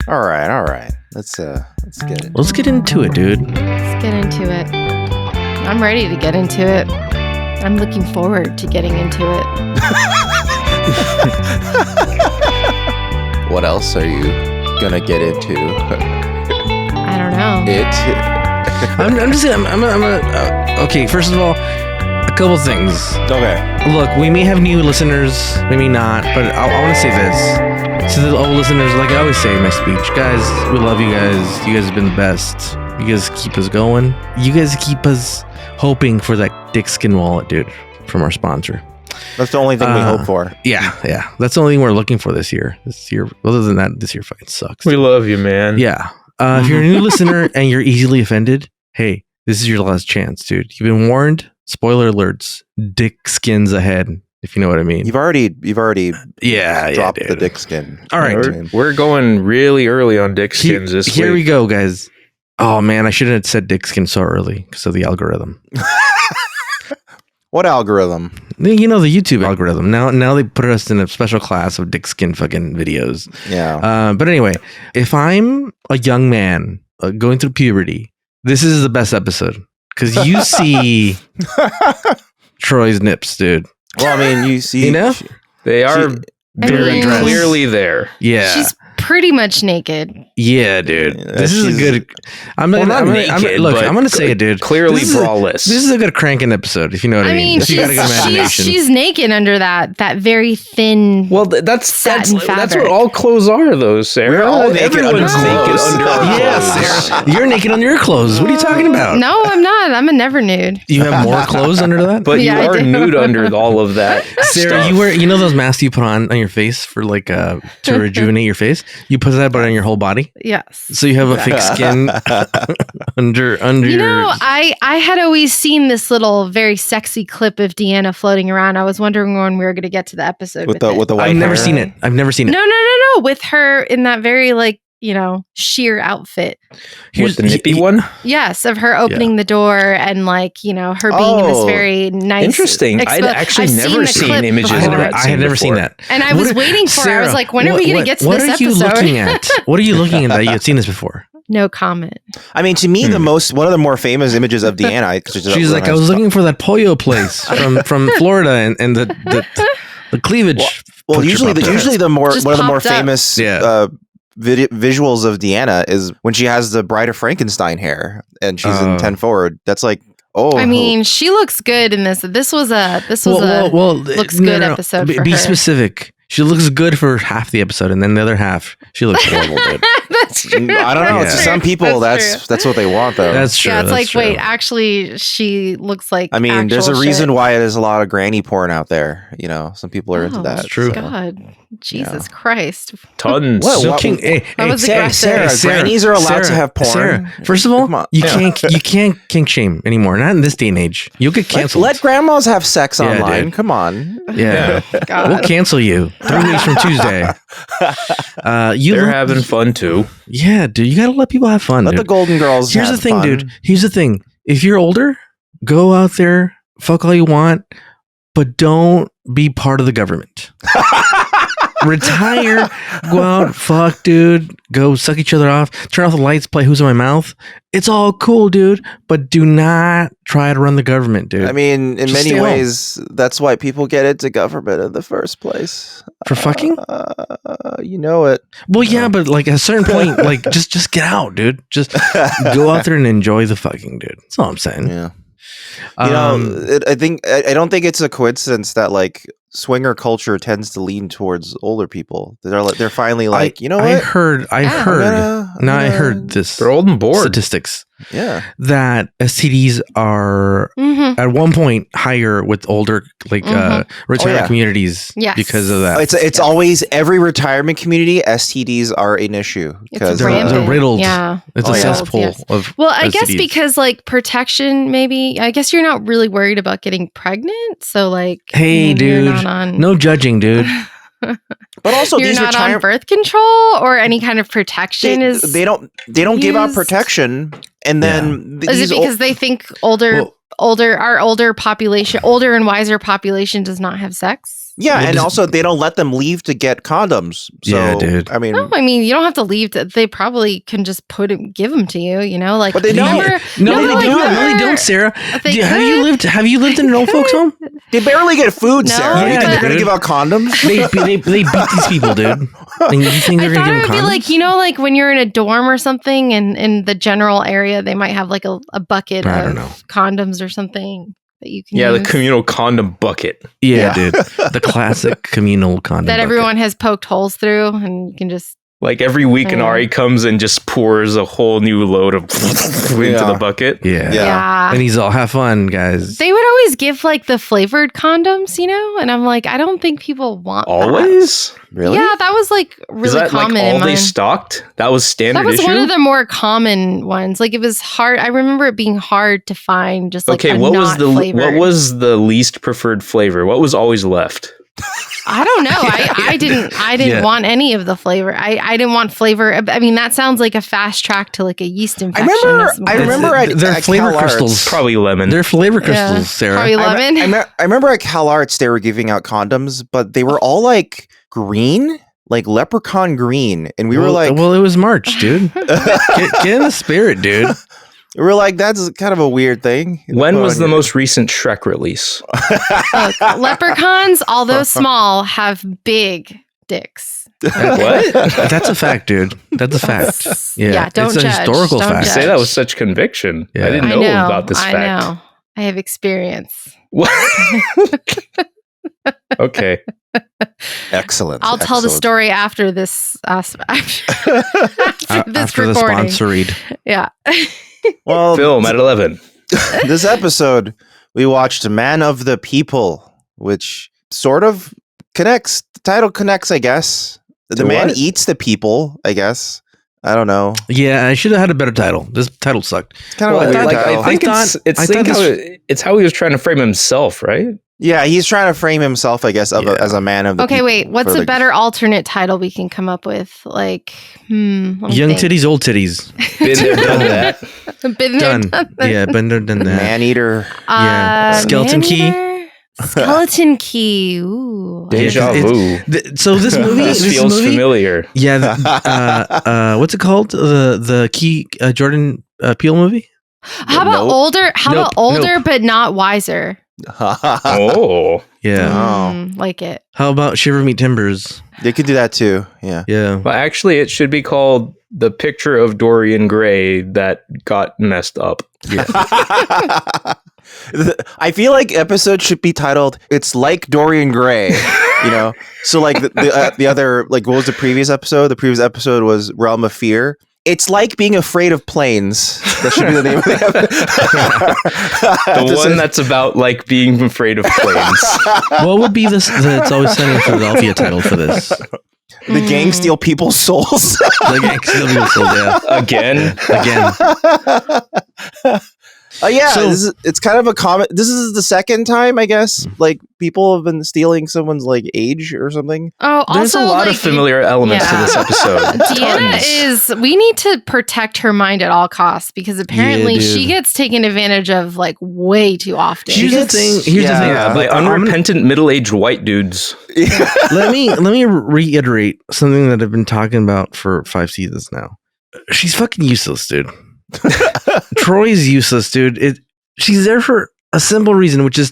All right. Let's get it. Let's get into it, dude. Let's get into it. I'm ready to get into it. I'm looking forward to getting into it. What else are you gonna get into? I don't know. Okay, first of all, a couple things. Okay. Look, we may have new listeners, we may not, but I want to say this. To the old listeners, like I always say in my speech, guys, we love you guys. You guys have been the best. You guys keep us going. You guys keep us hoping for that dick skin wallet, dude, from our sponsor. That's the only thing we hope for. Yeah. That's the only thing we're looking for this year. Other than that, this year fucking sucks. We love you, man. Yeah. If you're a new listener and you're easily offended, hey, this is your last chance, dude. You've been warned. Spoiler alerts. Dick skins ahead, if you know what I mean. You've already dropped dude. the dick skin. All right. We're going really early on dick skins this week. Here we go, guys. Oh, man, I shouldn't have said dick skin so early because of the algorithm. What algorithm? You know, the YouTube algorithm. Now they put us in a special class of dick skin fucking videos. Yeah. But anyway, if I'm a young man going through puberty, this is the best episode because you see Troy's nips, dude. Well, I mean, you see, you know, they are very dressed. clearly there. Yeah. She's pretty much naked. Yeah, dude. Yeah, this is a good. I'm going to say it, dude. Clearly braless. This is a good cranking episode, if you know what I mean. If you got a good imagination. She's naked under that very thin. Well, that's fabric. what all clothes are, though, Sarah. We're all naked Everyone's under naked clothes. under our Yeah, clothes. Sarah. You're naked under your clothes. What are you talking about? No, I'm not. I'm a never nude. You have more clothes under that? But Yeah, I you are do. nude under all of that. Sarah, stuff. you wear, those masks you put on your face for like to rejuvenate your face? You put that on your whole body? Yes. So you have a fake skin under You know, your... I had always seen this little very sexy clip of Deanna floating around. I was wondering when we were going to get to the episode with the white I've never hair. seen it. I've never seen it. No. With her in that very sheer outfit. With the nippy one? Yes, of her opening the door and her being in this very nice. Interesting. I'd actually never seen clip images of before. that. I had never seen that. And I was waiting for it. I was like, when are we going to get to this episode? What are you looking at? What are you looking at that you had seen this before? No comment. I mean, to me, one of the more famous images of Deanna. She's like, I was looking for that pollo place from Florida and the cleavage. Well, usually one of the more famous visuals of Deanna is when she has the Bride of Frankenstein hair and she's in 10 Forward. That's like, I mean, she looks good in this. This was a looks good episode for be her. Specific. She looks good for half the episode, and then the other half, she looks horrible, dude. That's true. I don't know. Yeah. To some people, that's what they want, though. That's true. Yeah, it's that's like, true. wait, actually, she looks like. I mean, there's a actual reason shit. why there's a lot of granny porn out there. You know, some people are into that. That's true. God, Jesus Christ. Tons. That was Sarah, aggressive. grannies are allowed to have porn. Sarah, first of all, you can't kink shame anymore. Not in this day and age. You'll get canceled. Let grandmas have sex Yeah, online. dude. Come on. Yeah, God. we'll cancel you 3 weeks from Tuesday. They're having fun too. Yeah, dude, you gotta let people have fun. Let dude. the Golden Girls. Here's the have thing, fun. dude. Here's the thing. If you're older, go out there, fuck all you want, but don't be part of the government. Retire, go out, fuck, dude. Go suck each other off. Turn off the lights, play Who's in My Mouth. It's all cool, dude, but do not try to run the government, dude. I mean, in Just many stay home. ways, that's why people get into government in the first place. For fucking? You know it. Well, yeah, but like at a certain point, like just get out, dude. Just go out there and enjoy the fucking, dude. That's all I'm saying. Yeah. You know, I don't think it's a coincidence that like swinger culture tends to lean towards older people. They're finally like, you know what? I heard I heard this. They're old and bored. Statistics. Yeah. That STDs are at one point higher with older retirement communities because of that. It's always every retirement community, STDs are an issue because they're riddled. Yeah. It's a cesspool of I STDs. guess because like protection, maybe. I guess you're not really worried about getting pregnant. So like, hey, dude, no judging, dude. But also, you're these not on birth control or any kind of protection. They don't give out protection, and then is it because they think older and wiser population does not have sex? Yeah, and also they don't let them leave to get condoms. So, Yeah, dude. I mean, you don't have to leave. They probably can just give them to you. You know, like. But they don't. No, they don't, Sarah. Have you lived in an old folks' home? They barely get food, No, Sarah. You think they're gonna give out condoms? They beat these people, dude. And you think they're I gonna thought give it them would be condoms? like, you know, like when you're in a dorm or something, and in the general area, they might have like a bucket of condoms or something that you can use. The communal condom bucket. Yeah, dude. The classic communal condom that everyone bucket. has poked holes through, and you can just. Like every week, an Ari comes and just pours a whole new load of into the bucket. Yeah. And he's all, have fun, guys. They would always give like the flavored condoms, you know? And I'm like, I don't think people want Always? that. Really? Yeah, that was like really Is that common. like all in they mine. stocked? That was standard That was issue? one of the more common ones. Like it was hard. I remember it being hard to find just like what was the least preferred flavor? What was always left? I don't know. I didn't want any of the flavor. I didn't want flavor. I mean, that sounds like a fast track to like a yeast infection. I remember their flavor crystals. Probably lemon. They're flavor crystals, Sarah. Probably lemon. I remember at CalArts they were giving out condoms, but they were all like green, like leprechaun green, and we were like, well, it was March, dude. Get in the spirit, dude. We were like, that's kind of a weird thing. When was the most recent Shrek release? Look, leprechauns, although small, have big dicks. What? That's a fact, dude. That's a fact. Yeah, don't it's a judge. historical Don't fact. You say that with such conviction. Yeah. I didn't know about this fact. I know. I have experience. What? Okay. Excellent. I'll tell the story after this. After this After the recording. sponsor read. Yeah. Well, Film at 11. This episode, we watched Man of the People, which sort of connects. The title connects, I guess. The man eats the people, I guess. I don't know. Yeah, I should have had a better title. This title sucked. It's kind of I think it's how he was trying to frame himself, right? Yeah, he's trying to frame himself, I guess, as a man of the people. Okay, wait. What's a better alternate title we can come up with? Like, Young titties, old titties. Been there, done that. Been there, done that. Yeah, been there, done that. Man eater. Yeah. Skeleton key. Skeleton key. Ooh. Deja vu. So this movie feels familiar. Yeah. What's it called? The key Jordan Peele movie? How about older? How about older but not wiser? Oh. Yeah. Like it. How about Shiver Me Timbers? They could do that too. Yeah. Yeah. Well, actually, it should be called The Picture of Dorian Gray That Got Messed Up. Yeah. I feel like episode should be titled "It's Like Dorian Gray," you know. So like the other, like, what was the previous episode? The previous episode was Realm of Fear. It's like being afraid of planes. That should be the name of the one that's about like being afraid of planes. What would be this? It's Always Sunny in Philadelphia title for this. The gang steal people's souls. The gang steal people's souls. Yeah. Again. Yeah, so, it's kind of a common. This is the second time, I guess. Like, people have been stealing someone's like age or something. Oh, there's also, a lot of familiar elements to this episode. Deanna we need to protect her mind at all costs, because apparently she gets taken advantage of like way too often. Here's the thing. By unrepentant middle-aged white dudes. Let me reiterate something that I've been talking about for 5 seasons now. She's fucking useless, dude. Troy's useless, dude. She's there for a simple reason, which is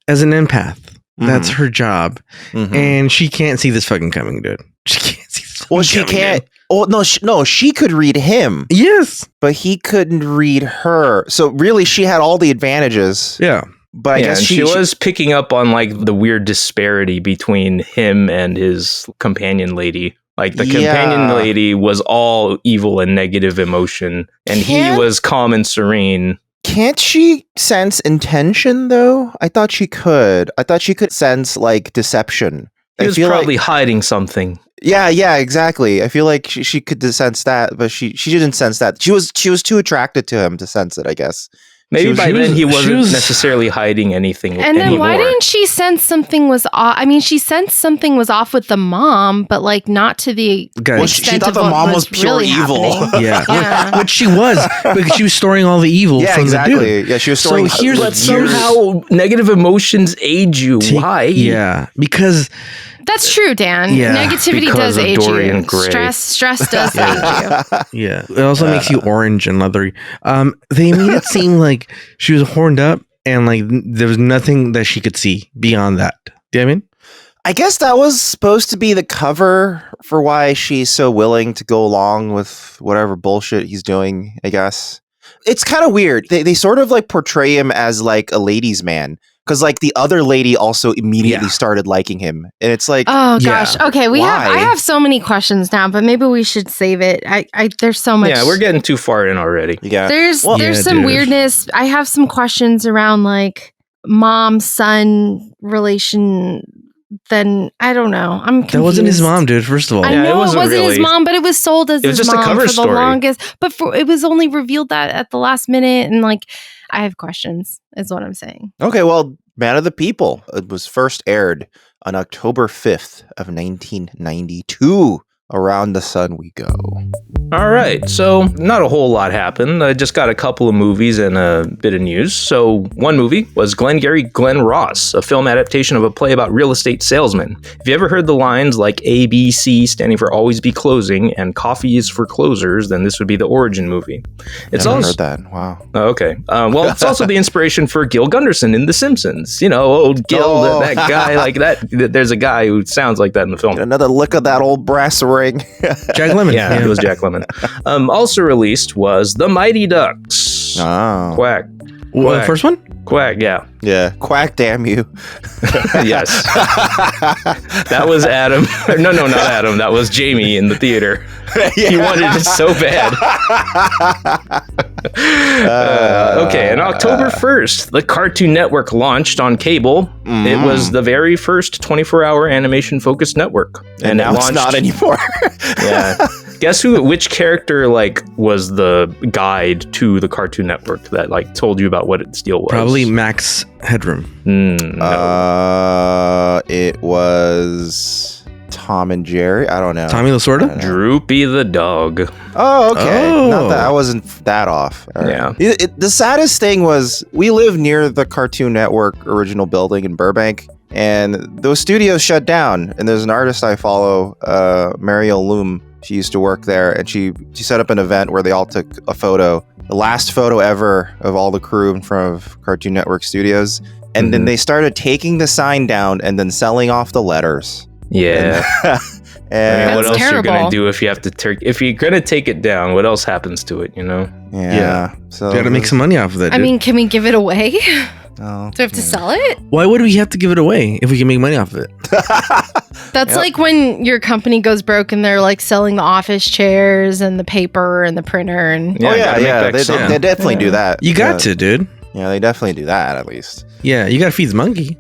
as an empath. That's her job, and she can't see this fucking coming, dude. She can't see this. Well, she can't. Oh no, she could read him. Yes, but he couldn't read her. So really, she had all the advantages. Yeah, but I guess she was picking up on like the weird disparity between him and his companion lady. Like the companion lady was all evil and negative emotion, and he was calm and serene. Can't she sense intention though? I thought she could. I thought she could sense like deception. He was probably hiding something. Yeah, exactly. I feel like she could sense that, but she didn't sense that. She was too attracted to him to sense it, I guess. Maybe by then he wasn't necessarily hiding anything. And then why didn't she sense something was off? I mean, she sensed something was off with the mom, but like not to the extent she thought of the what mom was pure really evil. happening. Yeah. Which she was, because she was storing all the evil from the dude. Yeah, she was storing. So here's but somehow negative emotions age you. Why? Yeah, because that's true, Dan. Yeah. Negativity does age you. Stress does age you. Yeah, it also makes you orange and leathery. They made it seem like she was horned up and like there was nothing that she could see beyond that. Do you know what I mean? I guess that was supposed to be the cover for why she's so willing to go along with whatever bullshit he's doing, I guess. It's kind of weird. They sort of like portray him as like a ladies' man. Because like the other lady also immediately started liking him, and it's like, oh gosh, okay, I have so many questions now, but maybe we should save it. There's so much. Yeah, we're getting too far in already. Yeah, there's some weirdness. I have some questions around like mom-son relation. Then I don't know. I'm confused. That wasn't his mom, dude. First of all, I know it wasn't his mom, but it was sold as his mom for the longest. But it was only revealed that at the last minute, and like. I have questions, is what I'm saying. Okay, well, Man of the People. It was first aired on October 5th of 1992. Around the Sun we go. All right, so not a whole lot happened. I just got a couple of movies and a bit of news. So one movie was Glengarry Glen Ross, a film adaptation of a play about real estate salesmen. If you ever heard the lines like ABC standing for Always Be Closing and Coffee is for Closers, then this would be the origin movie. I've heard that. Wow. Oh, okay. Well, it's also the inspiration for Gil Gunderson in The Simpsons. You know, old Gil, that guy like that. There's a guy who sounds like that in the film. Get another lick of that old brass ring. Jack Lemmon. Yeah, it was Jack Lemmon. Also released was The Mighty Ducks. Oh. Quack. Well, the first one? Quack, yeah. Yeah. Quack, damn you. Yes. That was Adam. No, not Adam. That was Jamie in the theater. Yeah. He wanted it so bad. Okay, on October 1st, the Cartoon Network launched on cable. It was the very first 24-hour animation-focused network. And now it's not anymore. Yeah. Guess which character like was the guide to the Cartoon Network that like told you about what its deal was? Probably Max Headroom. No. It was Tom and Jerry. I don't know. Tommy Lasorda? Droopy the dog. Oh, okay. Not that I wasn't that off. Yeah. The saddest thing was we live near the Cartoon Network original building in Burbank, and those studios shut down. And there's an artist I follow, Mariel Loom. She used to work there, and she set up an event where they all took a photo, the last photo ever of all the crew in front of Cartoon Network Studios. And then they started taking the sign down and then selling off the letters. Yeah. And I mean, what else terrible. you're gonna do if you have to if you're gonna take it down? What else happens to it? You know? Yeah. So you gotta make some money off of that. I mean, can we give it away? Oh, Do we have to sell it? Why would we have to give it away if we can make money off of it? That's like when your company goes broke and they're like selling the office chairs and the paper and the printer and Yeah, they definitely do that. You got to, dude. Yeah, they definitely do that at least. Yeah, you gotta feed the monkey.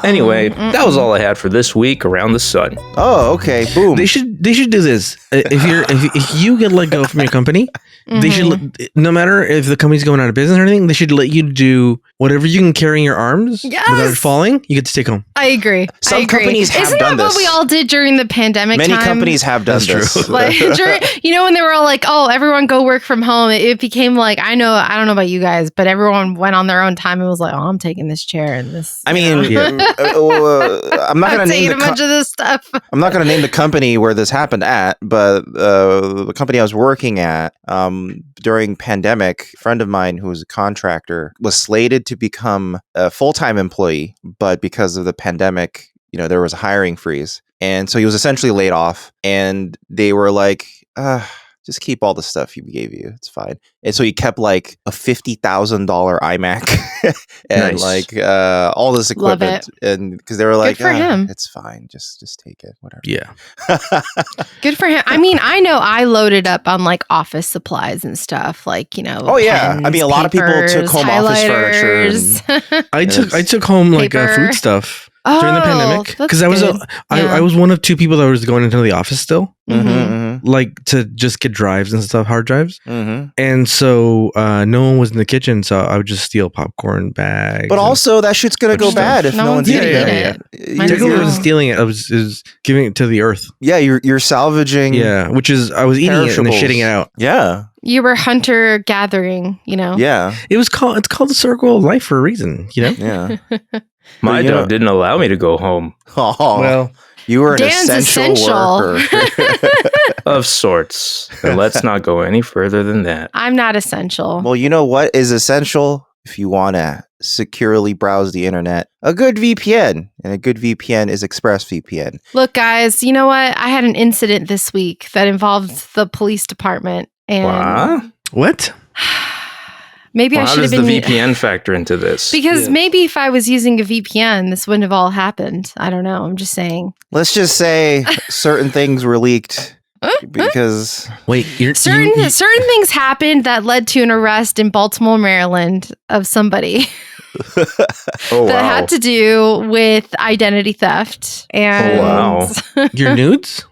Anyway, that was all I had for this week around the sun. Oh, okay. Boom. They should do this. If you get let go from your company, they should, no matter if the company's going out of business or anything, they should let you do whatever you can carry in your arms without it falling. You get to take home. I agree. Some companies have Isn't done that this. what we all did during the pandemic Many time? companies have done this. Like, when they were all like, "Oh, everyone go work from home," it became like, I don't know about you guys, but everyone went on their own time and was like, "Oh, I'm taking this chair and this." I mean, I'm not going to name a bunch of this stuff. I'm not going to name the company where this happened at, but the company I was working at during pandemic, a friend of mine who was a contractor was slated to become a full-time employee, but because of the pandemic, there was a hiring freeze. And so he was essentially laid off, and they were like, just keep all the stuff he gave you. It's fine. And so he kept like a $50,000 iMac and like all this equipment. And because they were like, for him. It's fine. Just take it. Whatever. Yeah. Good for him. I mean, I know I loaded up on like office supplies and stuff, like, Oh yeah. pens, I mean, a lot of people took home office furniture. I took home like food stuff. During the pandemic, because I was one of two people that was going into the office still. Mm-hmm. like to just get drives and stuff, hard drives. Mm-hmm. And so no one was in the kitchen, so I would just steal popcorn bags. But also, that shit's gonna go bad if no one's gonna eating eat it. it. Might as technically, I well. wasn't stealing it. I was giving it to the earth. Yeah, you're salvaging. Yeah, which is I was eating it and then Perishables. shitting it out. Yeah. You were hunter gathering, you know. Yeah. It's called the circle of life for a reason, you know. Yeah. My But, you dog know- didn't allow me to go home. Oh, Well, you were an Dan's essential worker. Of sorts. And let's not go any further than that. I'm not essential. Well, you know what is essential if you want to securely browse the internet? A good VPN. And a good VPN is ExpressVPN. Look, guys, you know what? I had an incident this week that involved the police department. And Wow. what? maybe I Well, how should have does the been. VPN factor into this? Because Yeah. maybe if I was using a VPN, this wouldn't have all happened. I don't know. I'm just saying. Let's just say certain things were leaked because Wait, Certain things happened that led to an arrest in Baltimore, Maryland of somebody Oh, that wow. had to do with identity theft. And wow. your nudes?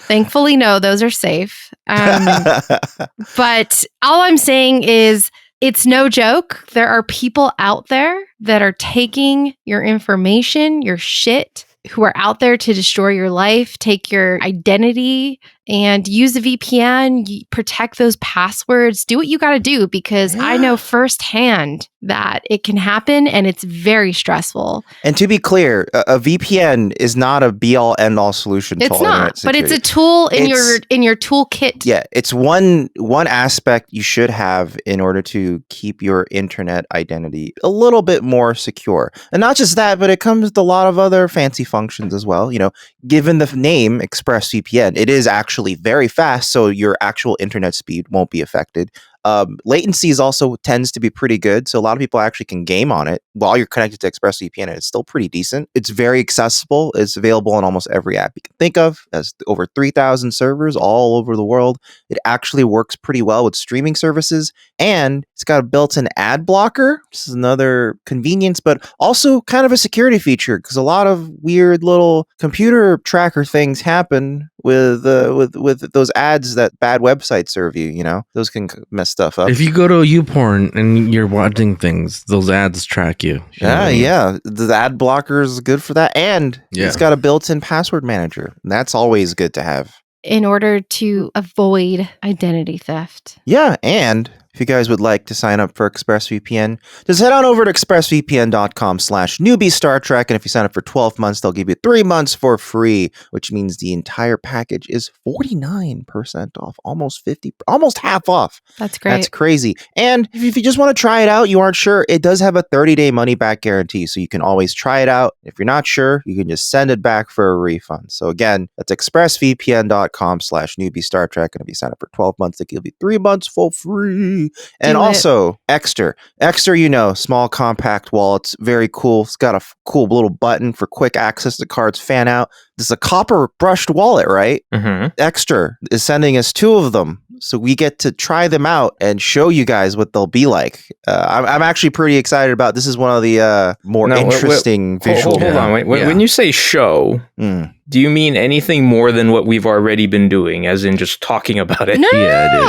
thankfully, no, those are safe. But all I'm saying is it's no joke. There are people out there that are taking your information, your shit, who are out there to destroy your life, take your identity, and use a VPN, protect those passwords, do what you got to do, because I know firsthand that it can happen and it's very stressful. And to be clear, a VPN is not a be-all, end-all solution to It's all not, internet but it's a security. tool in It's- your toolkit. Yeah, it's one aspect you should have in order to keep your internet identity a little bit more secure. And not just that, but it comes with a lot of other fancy functions as well. You know, given the name ExpressVPN, it is actually very fast, so your actual internet speed won't be affected. Latency is also tends to be pretty good, so a lot of people actually can game on it while you're connected to ExpressVPN, and it's still pretty decent. It's very accessible. It's available on almost every app you can think of. Has over 3,000 servers all over the world. It actually works pretty well with streaming services, and it's got a built-in ad blocker. This is another convenience, but also kind of a security feature because a lot of weird little computer tracker things happen with those ads that bad websites serve you. You know, those can mess stuff up. If you go to YouPorn and you're watching things, those ads track you. You know what I mean? Yeah. The ad blocker is good for that, and Yeah. it's got a built-in password manager. And that's always good to have. In order to avoid identity theft. Yeah, and if you guys would like to sign up for ExpressVPN, just head on over to expressvpn.com/newbie Star Trek, and if you sign up for 12 months, they'll give you 3 months for free, which means the entire package is 49% off, almost 50, almost half off. That's great. That's crazy. And if you just want to try it out, you aren't sure, it does have a 30-day money-back guarantee, so you can always try it out. If you're not sure, you can just send it back for a refund. So again, that's expressvpn.com/newbie Star Trek, and if you sign up for 12 months, they give you 3 months for free. And Do it. also, Extra, you know, small compact wallets, very cool. It's got a cool little button for quick access to cards, fan out. This is a copper brushed wallet, right? Mhm. Extra is sending us 2 of them, so we get to try them out and show you guys what they'll be like. I'm actually pretty excited about. This is one of the more No, wait, interesting Hold, visual. hold on. Wait. Yeah. When you say show, Mm. do you mean anything more than what we've already been doing, as in just talking about it? No, Yeah, dude.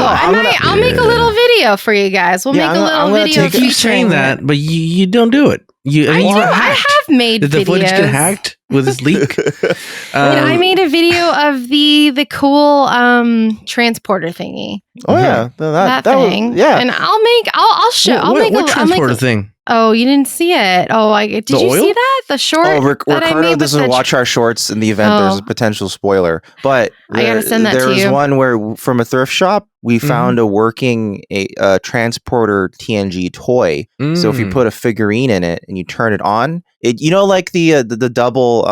I'll make a little video for you guys. We'll Yeah, make a I'm little gonna video You keep saying featuring that, it. but you don't do it. I do. I have made Did the videos. footage get hacked with this leak? I made a video of the cool transporter thingy. Oh yeah, That was- thing. yeah. And I'll show. I'll make what a. I'll make transporter a, thing? Oh, you didn't see it. Oh, did The you oil? see that? The short. Oh, that I Ricardo made with doesn't the watch our shorts in the event there's Oh. a potential spoiler. But I gotta send that there to was you. one where from a thrift shop we Mhm. found a working transporter TNG toy. So if you Mm. put a figurine in it and you turn it on, it like the double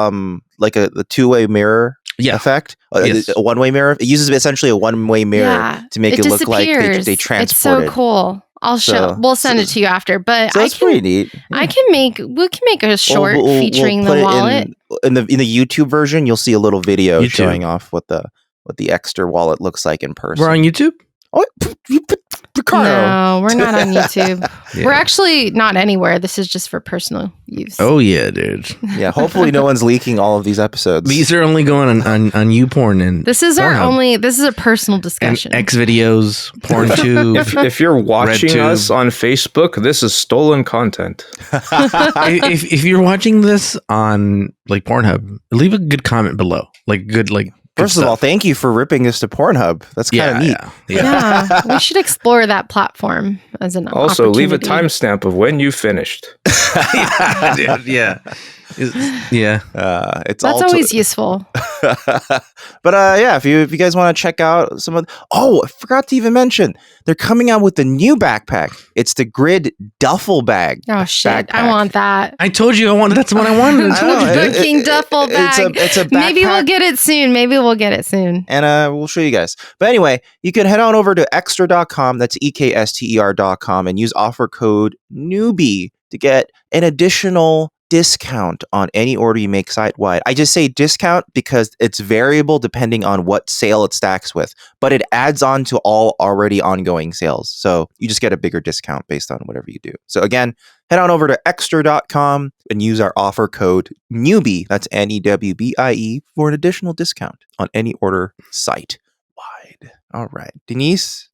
like the two-way mirror Yeah. effect, Yes. a one-way mirror. It uses essentially a one-way mirror Yeah, to make it look like disappears. they It's transported. so cool. I'll show. So- We'll send it to you after. But So I that's pretty neat. we can make a short We'll featuring put the it wallet. in the YouTube version. You'll see a little video YouTube. showing off what the extra wallet looks like in person. We're on YouTube. Oh, Ricardo. No, we're not on YouTube. Yeah. We're actually not anywhere. This is just for personal use. Oh yeah, dude. Yeah, hopefully no one's leaking all of these episodes. These are only going on YouPorn and This is our Pornhub. only. This is a personal and discussion. X videos, PornTube. If you're watching RedTube. us on Facebook, this is stolen content. if you're watching this on like Pornhub, leave a good comment below. Like good like. First of all, thank you for ripping us to Pornhub. That's kind of neat. Yeah, we should explore that platform as an Also, leave a opportunity. timestamp of when you finished. Yeah, dude, yeah. Yeah. It's That's all always useful. But yeah, if you guys want to check out some of, I forgot to even mention, they're coming out with the new backpack. It's the Grid duffel bag. Oh shit! Backpack. I want that. I told you that's what I wanted. I I told know, you. it- Fucking duffel bag. It's a backpack. Maybe we'll get it soon. And we'll show you guys. But anyway, you can head on over to extra.com. That's ekster.com and use offer code Newbie to get an additional discount on any order you make site-wide. I just say discount because it's variable depending on what sale it stacks with, but it adds on to all already ongoing sales. So you just get a bigger discount based on whatever you do. So again, head on over to extra.com and use our offer code Newbie. That's NEWBIE for an additional discount on any order site-wide. All right. Denise?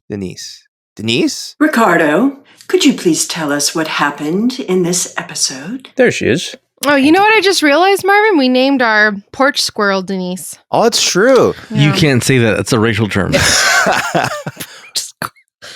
Ricardo, could you please tell us what happened in this episode? There she is. Oh, you know what I just realized, Marvin? We named our porch squirrel Denise. Oh, it's true. You can't say that. That's a racial term.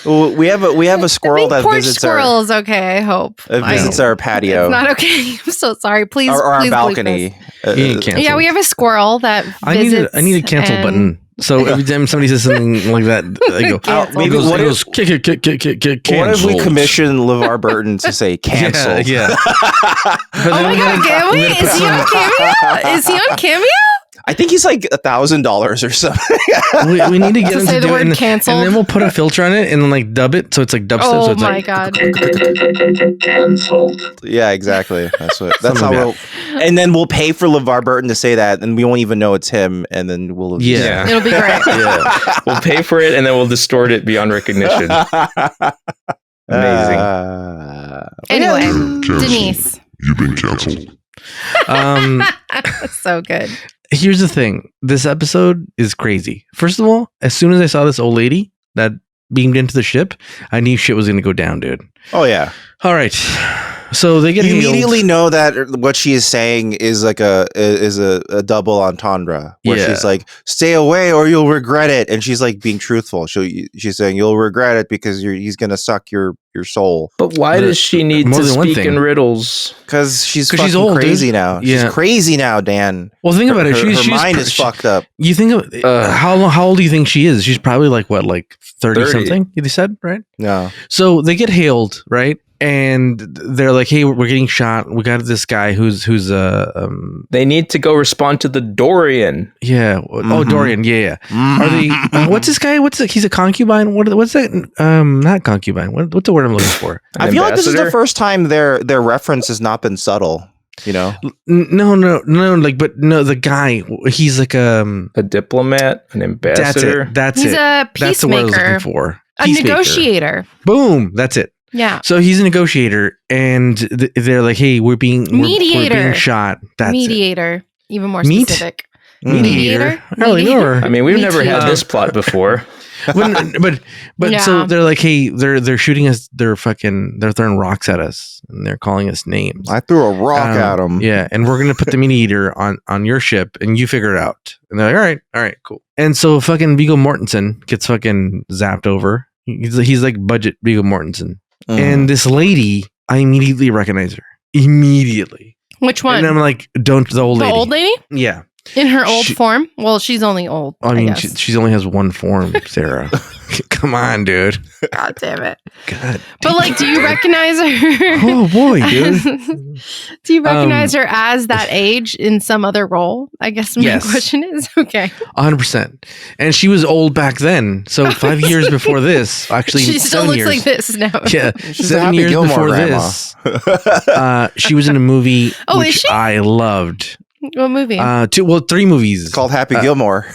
Well, we have a squirrel that porch visits squirrel is okay. I hope. our patio It's not okay. I'm so sorry. Please, or our please bleep balcony. this. You ain't canceled. Yeah, we have a squirrel that visits. I need a cancel and- button. So every time somebody says something like that, I go. Cancel. Maybe it what goes kick, What if we canceled. commission LeVar Burton to say canceled? Yeah. Oh my god, can we? Is he on Cameo? Is he on Cameo? I think he's like $1,000 or something. We need to get To him say to the do word it, canceled? and then we'll put a filter on it, and then like dub it, so it's like dubstep. so Oh it's my like, god. Yeah, exactly. That's how Something like we'll. And then we'll pay for LeVar Burton to say that, and we won't even know it's him. And then we'll. Yeah. It'll be great. Yeah. We'll pay for it and then we'll distort it beyond recognition. Amazing. Anyway, Cancel. Denise. You've been canceled. So good. Here's the thing: this episode is crazy. First of all, as soon as I saw this old lady that beamed into the ship, I knew shit was going to go down, dude. Oh yeah. All right, so they get You healed. immediately know that what she is saying is like a double entendre where Yeah. she's like, "Stay away or you'll regret it," and she's like being truthful. She's saying you'll regret it because he's gonna suck your soul But why The- does she need more to than one speak thing. in riddles? because she's 'Cause fucking she's old, crazy dude. now. Yeah. She's crazy now, Dan. Well, think about it. Her She's mind is fucked up. You think of how old do you think she is? She's probably like what, like 30 something? You said, right? No. So they get hailed, right? And they're like, "Hey, we're getting shot. We got this guy who's They need to go respond to the Dorian. yeah. Oh, Mhm. Dorian. Yeah. Are they? What's this guy? He's a concubine. What's that? Not concubine. What's the word I'm looking for? I feel like this is the ambassador? first time their reference has not been subtle. You know, No. Like, but no, the guy. He's like A diplomat, an ambassador. That's He's it. a That's the word I was peacemaker, looking for. a Peacemaker. negotiator. Boom. That's it. Yeah. So he's a negotiator, and they're like, "Hey, we're being Mediator. shot." That's it. Mediator. Even more Meat? specific. Mediator. I hardly know her. I mean, we've Me never too. had this plot before. but so Yeah. they're like, "Hey, they're shooting us. They're throwing rocks at us, and they're calling us names." I threw a rock at him. Yeah, and we're gonna put the mediator on your ship, and you figure it out. And they're like, all right, cool. And so fucking Viggo Mortensen gets fucking zapped over. He's like budget Viggo Mortensen. Mhm. And this lady, I immediately recognize her. Immediately. Which one? And I'm like, don't the old the lady. old lady? Yeah. In her old She- form? Well, she's only old. I mean, guess. she only has one form, Sarah. Come on, dude. God damn it. God. But like, do you recognize her? Oh boy, dude. Do you recognize her as that age in some other role? I guess my Yes. question is okay. 100%. And she was old back then. So 5 years before this, actually, She still 7 looks years. like this now. Yeah, She's a 7 Happy years Gilmore before grandma. this, she was in a movie Oh, is which she? I loved. What movie? 3 movies. It's called Happy Gilmore.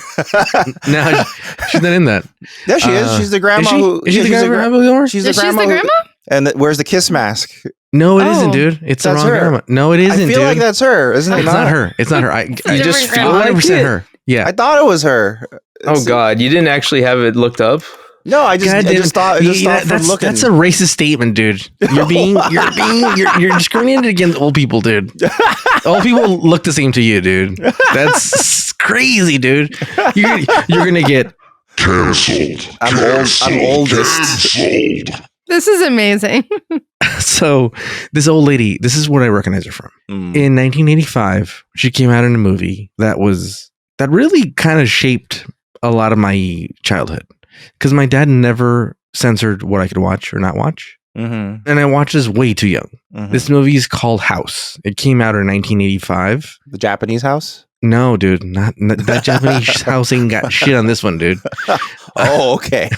No, she's not in that. Yeah, she is. She's the grandma. Is she the grandma for Happy Gilmore? She's the grandma. And where's the kiss mask? No, it isn't, dude. It's the wrong grandma. No, it isn't, dude. I feel like that's her, isn't it? It's not her. It's not her. I just feel 100% her. Yeah. I thought it was her. Oh God, you didn't actually have it looked up? No, I just thought from looking. That's a racist statement, dude. You're discriminating against old people, dude. Old people look the same to you, dude. That's crazy, dude. You're gonna get canceled. I'm oldest. Canceled. This is amazing. So this old lady, this is what I recognize her from. In 1985, she came out in a movie that really kind of shaped a lot of my childhood. Because my dad never censored what I could watch or not watch. Mm-hmm. And I watched this way too young. Mm-hmm. This movie is called House. It came out in 1985. The Japanese house? No, dude. Not that Japanese house ain't got shit on this one, dude. Oh, okay.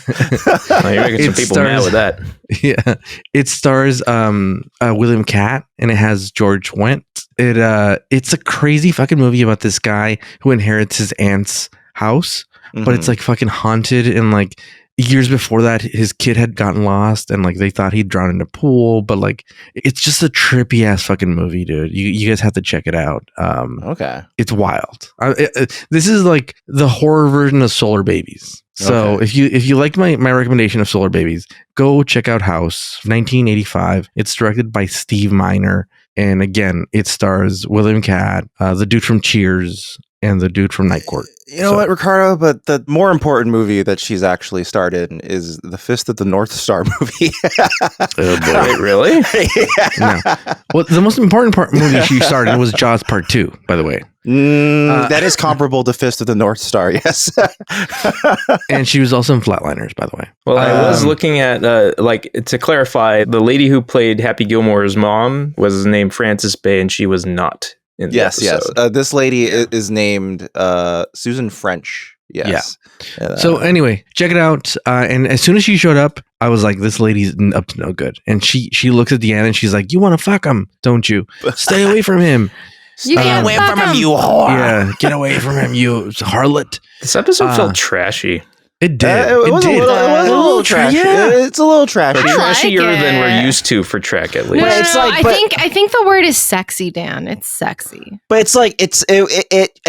You're making some people mad with that. Yeah. It stars William Catt, and it has George Wendt. It's a crazy fucking movie about this guy who inherits his aunt's house. But it's like fucking haunted, and like years before that his kid had gotten lost, and like they thought he'd drowned in a pool, but like it's just a trippy ass fucking movie, dude. You guys have to check it out. Okay, it's wild. This is like the horror version of Solar Babies. So if you liked my recommendation of Solar Babies, go check out House, 1985. It's directed by Steve Miner, and again it stars William Catt, the dude from Cheers, and the dude from Night Court. You know what, Ricardo? But the more important movie that she's actually starred in is the Fist of the North Star movie. Oh boy. Wait, really? Yeah. No. Well, the most important movie she starred in was Jaws Part 2, by the way. That is comparable to Fist of the North Star, yes. And she was also in Flatliners, by the way. Well, I was looking at, to clarify, the lady who played Happy Gilmore's mom was named Frances Bay, and she was not. Yes. This lady is named Susan French. Yes. Yeah. So anyway, check it out. And as soon as she showed up, I was like, this lady's up to no good. And she looks at Deanna and she's like, you want to fuck him, don't you? Stay away from him. You get away from him, you whore. Yeah, get away from him, you harlot. This episode felt trashy. It did. It was a little trashy. Yeah. It's a little trashy. But trashier like than we're used to for Trek, at least. No, It's like, I think the word is sexy, Dan. It's sexy. But it's like I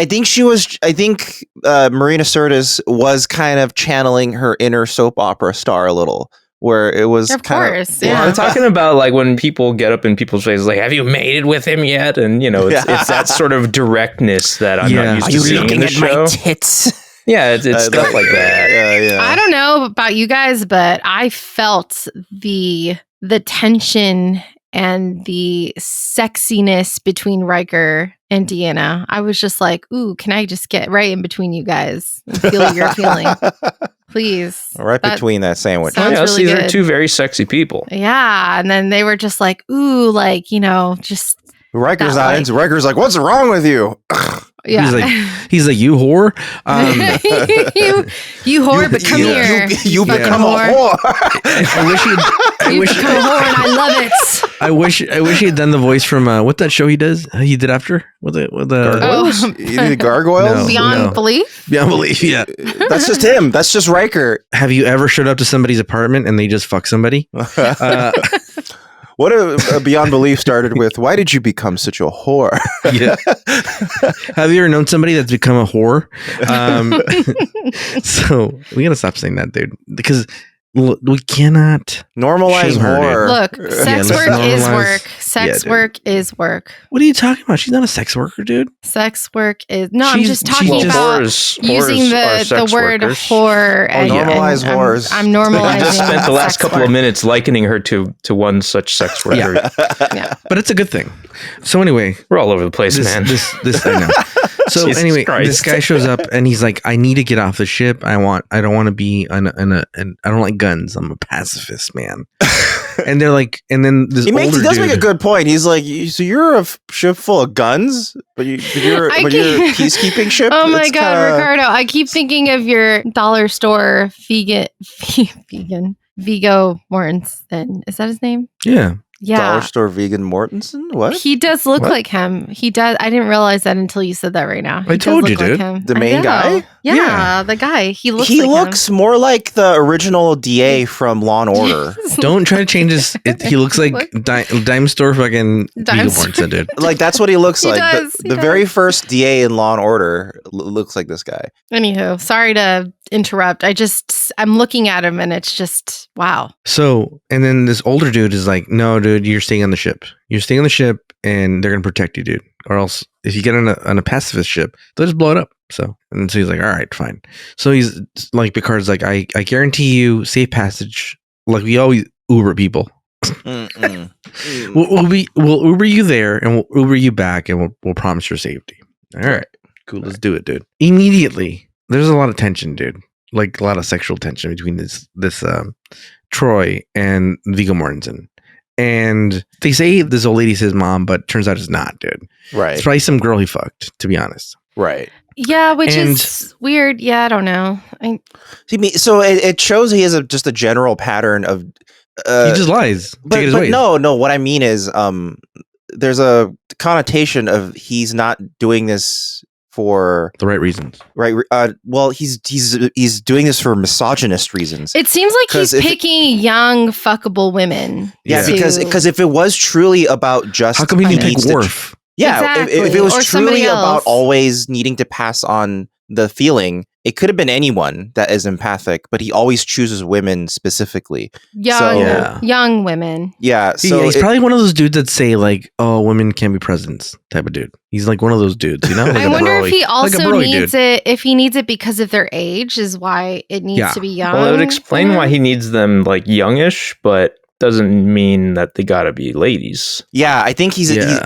think Marina Sirtis was kind of channeling her inner soap opera star a little, where it was Of kind course, of, yeah. I'm talking about like when people get up in people's faces, like, "Have you mated with him yet?" And it's that sort of directness that I'm not used to seeing in the show. tits? Yeah, it's stuff like that. Yeah. I don't know about you guys, but I felt the tension and the sexiness between Riker and Deanna. I was just like, ooh, can I just get right in between you guys and feel what you're feeling? Please. Right between that sandwich. sounds Yes, really these are good. two very sexy people. Yeah. And then they were just like, ooh, like, just Riker's That, not like- into. Riker's like, what's wrong with you? yeah. He's like, you whore. you whore, but come here. You fucking become a whore. I wish become a whore, and I love it. I wish he had done the voice from what that show he did after with the Gargoyles? Oh. You need gargoyles? No. Beyond belief. Beyond Belief. Yeah. That's just him. That's just Riker. Have you ever showed up to somebody's apartment and they just fuck somebody? What if Beyond Belief started with, why did you become such a whore? Yeah. Have you ever known somebody that's become a whore? So we gotta stop saying that, dude, because we cannot Normalize shame her, whore. Look, sex let's work is normalize- work. Sex dude. work is work. What are you talking about? She's not a sex worker, dude. Sex work is no. I'm She's- just she's talking just- about whores using are the sex word workers. whore. normalize whores. I'm normalizing. You just spent the last sex couple work. of minutes likening her to one such sex worker. Yeah. But it's a good thing. So anyway, We're all over the place, this man. this I know. So Jesus anyway, Christ. this guy shows up and he's like, I need to get off the ship. I don't want to be I don't like guns. I'm a pacifist, man. And they're like, and then this He older does dude, make a good point. He's like, so you're a ship full of guns, but you're a peacekeeping ship? Oh my It's god, kinda- Ricardo! I keep thinking of your dollar store vegan Vigo Mortensen. Is that his name? Yeah. Dollar store vegan Mortensen? What? He does look What? like him. He does. I didn't realize that until you said that right now. He I does told look you, like dude. him. The I main know. guy? Yeah, Yeah. the guy. He looks He like looks more like the original DA from Law and Order. him. Don't try to change his. He looks like dime store fucking Dime Viggo store. Mortensen, dude. Like that's what he looks He like. does, The, he the does. very first DA in Law and Order looks like this guy. Anywho, sorry to interrupt. I'm looking at him and it's just, wow. So, and then this older dude is like, "No, dude, you're staying on the ship. You're staying on the ship, and they're gonna protect you, dude. Or else, if you get on a pacifist ship, they'll just blow it up." So, and so he's like, "All right, fine." So he's like, Picard's like, "I guarantee you safe passage. Like we always Uber people. We'll Uber you there, and we'll Uber you back, and we'll promise your safety. All right, cool. Let's do it, dude." Immediately, there's a lot of tension, dude. Like a lot of sexual tension between this Troy and Viggo Mortensen. And they say this old lady's his mom, but turns out it's not, dude. Right. It's probably some girl he fucked, to be honest. Right. Yeah, which And- is weird. Yeah, I don't know. So it shows he has just a general pattern of. He just lies. But no. What I mean is, there's a connotation of he's not doing this for the right reasons. right. Well, he's doing this for misogynist reasons. It seems like 'Cause he's if- picking young, fuckable women. Yeah, to- because if it was truly about just How come he didn't needs pick to- Worf? Yeah, if Exactly, it was or somebody truly about else. always needing to pass on the feeling, it could have been anyone that is empathic, but he always chooses women specifically. young, Yeah. young women. Yeah, so He's probably one of those dudes that say like, "Oh, women can't be presidents," type of dude. He's like one of those dudes, you know. Like I a wonder broy- if he like a also broy needs dude. it. If he needs it because of their age, is why it needs Yeah. to be young. Well, it would explain why he needs them like youngish, but doesn't mean that they gotta be ladies. yeah, I think Yeah.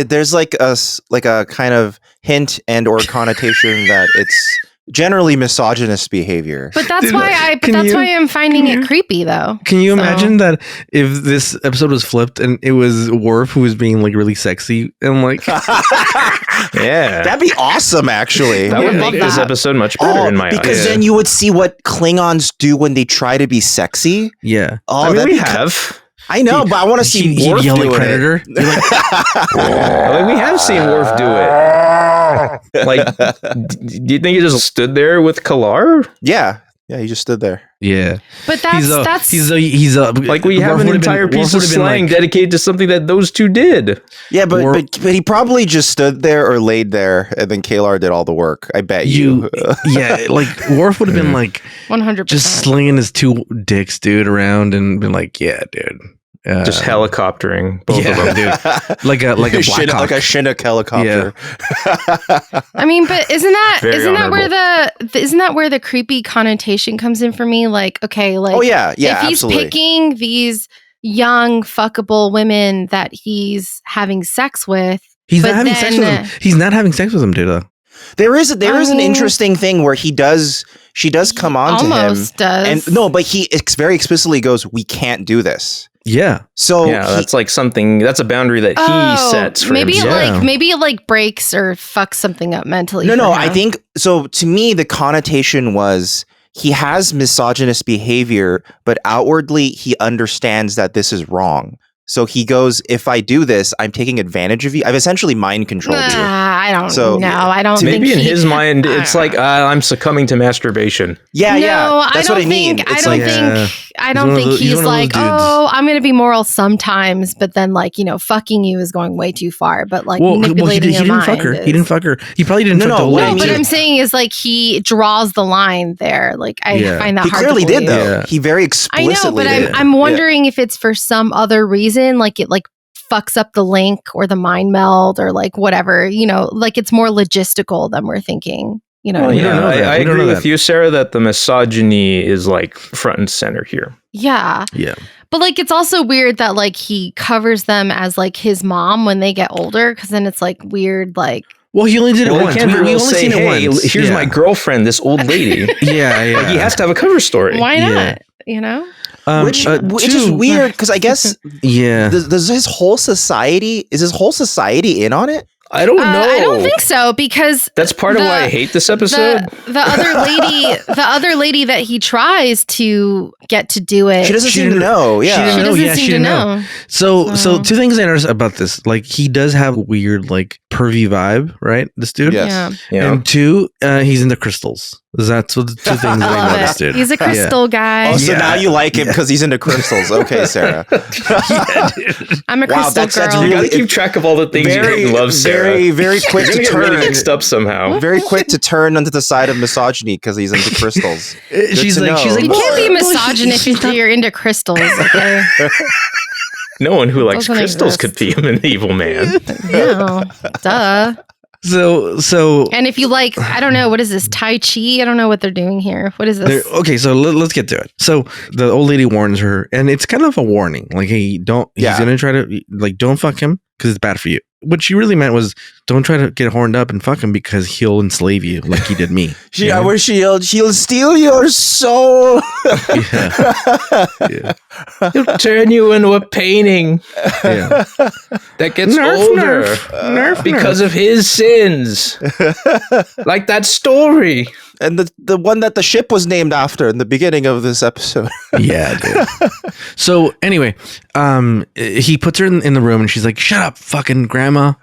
there's like a kind of hint and or connotation that it's generally misogynist behavior. But that's Dude, why can you- I'm finding can it you- creepy though. Can you So- imagine that if this episode was flipped and it was Worf who was being like really sexy and like Yeah. That'd be awesome, actually. That would Yeah, make love this that. episode much better in my because eyes. then you would see what Klingons do when they try to be sexy. yeah. Oh, I mean, that'd we be have. I know, but I want to see He'd Worf yell like doing Predator. it. You're like, Like, we have seen Worf do it. Like, do you think he just stood there with Kalar? yeah, he just stood there. yeah. But that's he's Like, we have Worf an would've been- entire Worf piece of would've been slang like- dedicated to something that those two did. Yeah, but, Worf- but he probably just stood there or laid there, and then Kalar did all the work. I bet you. yeah, like Worf would have been like 100%. just slinging his two dicks, dude, around and been like, yeah, dude. Just helicoptering both of them. dude. Like a Black Chinook, Hawk. like a Chinook helicopter. I mean, but isn't that Very isn't that where the creepy connotation comes in for me? Like, okay, like Oh yeah, if he's absolutely. picking these young fuckable women that he's having sex with, He's but not having sex with then- him. He's not having sex with him, dude. Though. There is an mean- interesting thing where she does come on to him, almost does. and no, but he very explicitly goes, "We can't do this." Yeah. So Yeah, he- that's like something, that's a boundary that he sets for maybe himself. himself. maybe it like breaks or fucks something up mentally. no, for I him. think so. To me, the connotation was he has misogynist behavior, but outwardly he understands that this is wrong. So he goes, "If I do this, I'm taking advantage of you. I've essentially mind controlled you." I don't So, know. I don't think Maybe in he- his mind, it's like, I'm succumbing to masturbation. Yeah, no, yeah, that's I what don't I mean. think. It's I don't like, Yeah. think. I He's don't one of think those- he's he's one of those like, dudes. oh, I'm going to be moral sometimes, but then like fucking you is going way too far. But like Well, he manipulating didn't your fuck mind. her. is- He didn't fuck her. He probably didn't No, fuck no, the what I lady. No, but mean- I'm saying is like he draws the line there. Like I Yeah. find that he hard clearly to did, believe. though. Yeah. He very I explicitly know, but did. I'm wondering if it's for some other reason, like it like fucks up the link or the mind meld or like whatever, like it's more logistical than we're thinking. You know Well, what I we mean? don't know that. I We don't agree know with that. you, Sarah, that the misogyny is like front and center here. Yeah. Yeah. But like it's also weird that like he covers them as like his mom when they get older, because then it's like weird, like Well, he only did it Well, once. he can't We really only say, seen it hey, once. here's Yeah. my girlfriend, this old lady. Yeah, yeah. Like, he has to have a cover story. why Yeah. not? You know? which is weird because I guess Yeah. does his whole society in on it? I don't know. I don't think so, because that's part of why I hate this episode. The other lady that he tries to get to do it, She doesn't seem to know. Yeah. She doesn't seem to know. So two things I noticed about this. Like, he does have a weird, like, pervy vibe, right? This dude. Yes. Yeah. And two, he's into crystals. That's what the two things I I love noticed, it. dude. He's a crystal guy. Oh, so Yeah. now you like him because he's into crystals. Okay, Sarah. I'm a Wow, crystal that's girl. You gotta keep track of all the things you hate and love, Sarah. very quick You're to gonna get really turn. mixed up somehow. Very quick to turn onto the side of misogyny because he's into crystals. She's to like, know. You can't be "Well, misogynist if you're into crystals. Okay? No one who likes Doesn't crystals exist. could be an evil man. No, duh. So And if you like, I don't know, what is this? Tai Chi? I don't know what they're doing here. What is this? okay, so let's get to it. So the old lady warns her, and it's kind of a warning, like, hey, don't. He's Yeah. gonna try to, like, don't fuck him because it's bad for you. What she really meant was, don't try to get horned up and fuck him because he'll enslave you like he did me. She, You know? I wish she'll steal your soul. Yeah. He'll turn you into a painting Yeah. that gets Nerf, older nerf, because of his sins. Like that story. And the one that the ship was named after in the beginning of this episode. Yeah, dude. So anyway, he puts her in the room and she's like, "Shut up, fucking grandma."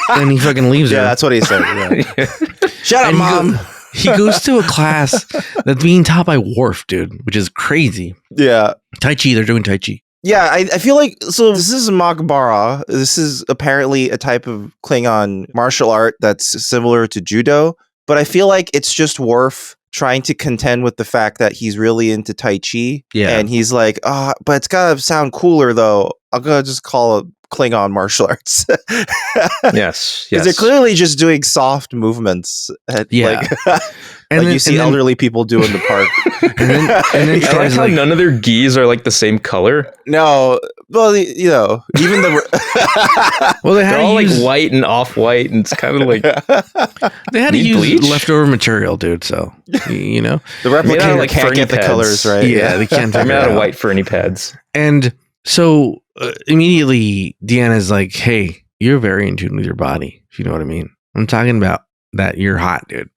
And he fucking leaves her. Yeah, that's what he said. Yeah. Shut up, And mom. He goes to a class that's being taught by Worf, dude, which is crazy. Yeah. Tai Chi, they're doing Tai Chi. Yeah, I feel like, so this is Makbara. This is apparently a type of Klingon martial art that's similar to judo, but I feel like it's just Worf trying to contend with the fact that he's really into Tai Chi. Yeah. And he's like, but it's gotta sound cooler though. I'm gonna just call it Klingon martial arts. Yes. Because they're clearly just doing soft movements. Yeah. Like, And you see elderly people do in the park. And then I like tries, how like, none of their gis are like the same color. No, well, you know, even the well, they had They're to all use like white and off-white, and it's kind of like they had to Need use bleach? leftover material, dude. So you know, the Made out of, replicator like, can't Fernie get the pads. colors right. yeah, they can't they're figure made it out of out. white Fernie pads. And so immediately Deanna's like, "Hey, you're very in tune with your body, if you know what I mean. I'm talking about that you're hot, dude."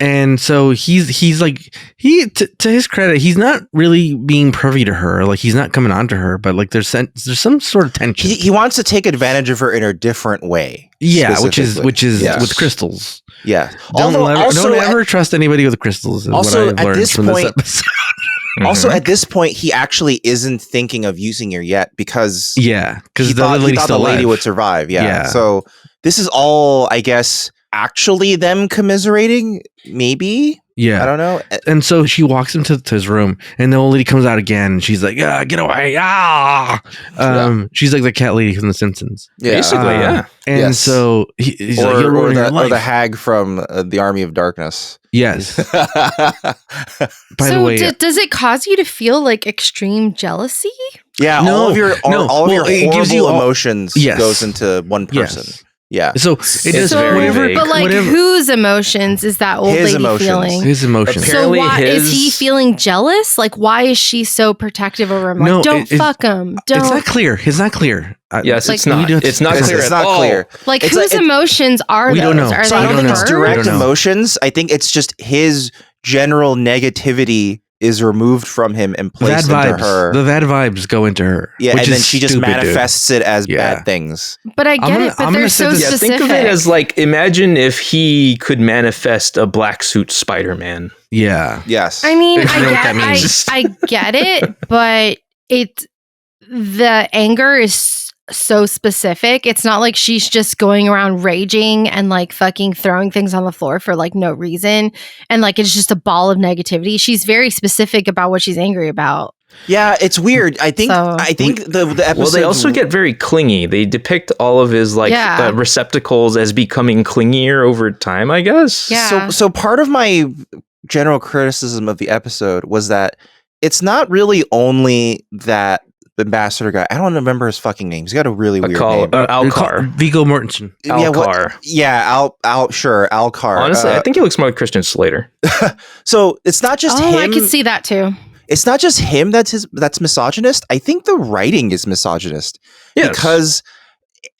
And so he's like, to his credit, he's not really being privy to her. Like, he's not coming on to her, but like there's some sort of tension. He wants to take advantage of her in a different way. Yeah, which is Yes. with crystals. Yeah. Don't ever trust anybody with crystals. Is also, what I've at learned this from point- this episode. Also, at this point, he actually isn't thinking of using her yet because Yeah, he because the thought, other lady's the still lady alive. would survive. Yeah. Yeah. So this is all, I guess, actually them commiserating. Maybe. Yeah, I don't know. and so she walks him to his room, and the old lady comes out again. And she's like, "Get away!" She's like the cat lady from The Simpsons. Yeah. Basically, yeah. And Yes. so he's like, Or, "You'll ruin your or life." the hag from the Army of Darkness. Yes. By so the way, does it cause you to feel like extreme jealousy? Yeah, No, all of your no. all of Well, your it gives you horrible all- emotions Yes. goes into one person. yes. Yeah. So it It's does very whatever. vague. But like, whatever whose emotions is that old His lady emotions. feeling? his emotions. So Apparently why is he his- feeling jealous? Like, why is she so protective over him? Like, No, don't it- fuck him. Don't. It's not clear. It's not clear. Yes, Like- it's not. It's not It's clear it's at not all. clear. Like, It's whose like- emotions are We those? don't know. Are So I they don't think it's her? direct We don't know. emotions. I think it's just his general negativity is removed from him and Bad placed into vibes. her. The bad vibes go into her. Yeah, which and then is she just stupid, dude. manifests it as Yeah. bad things. But I get gonna- it. But I'm they're gonna so set this- Yeah, specific. think of it as like, imagine if he could manifest a black suit Spider-Man. Yeah. Yes. I mean, If you know what that I means. I get it, but the anger is so specific. It's not like she's just going around raging and like fucking throwing things on the floor for like no reason, and like it's just a ball of negativity. She's very specific about what she's angry about. yeah, it's weird. I think So- the episode. Well, they also get very clingy. They depict all of his like Yeah. receptacles as becoming clingier over time, I guess. Yeah. So part of my general criticism of the episode was that it's not really only that the ambassador guy. I don't remember his fucking name. He's got a really weird name. Alcar. Vigo Mortensen. Yeah, Alcar. Alcar. Honestly, I think he looks more like Christian Slater. So it's not just Oh, I him. could see that too. It's not just him that's misogynist. I think the writing is misogynist Yes. because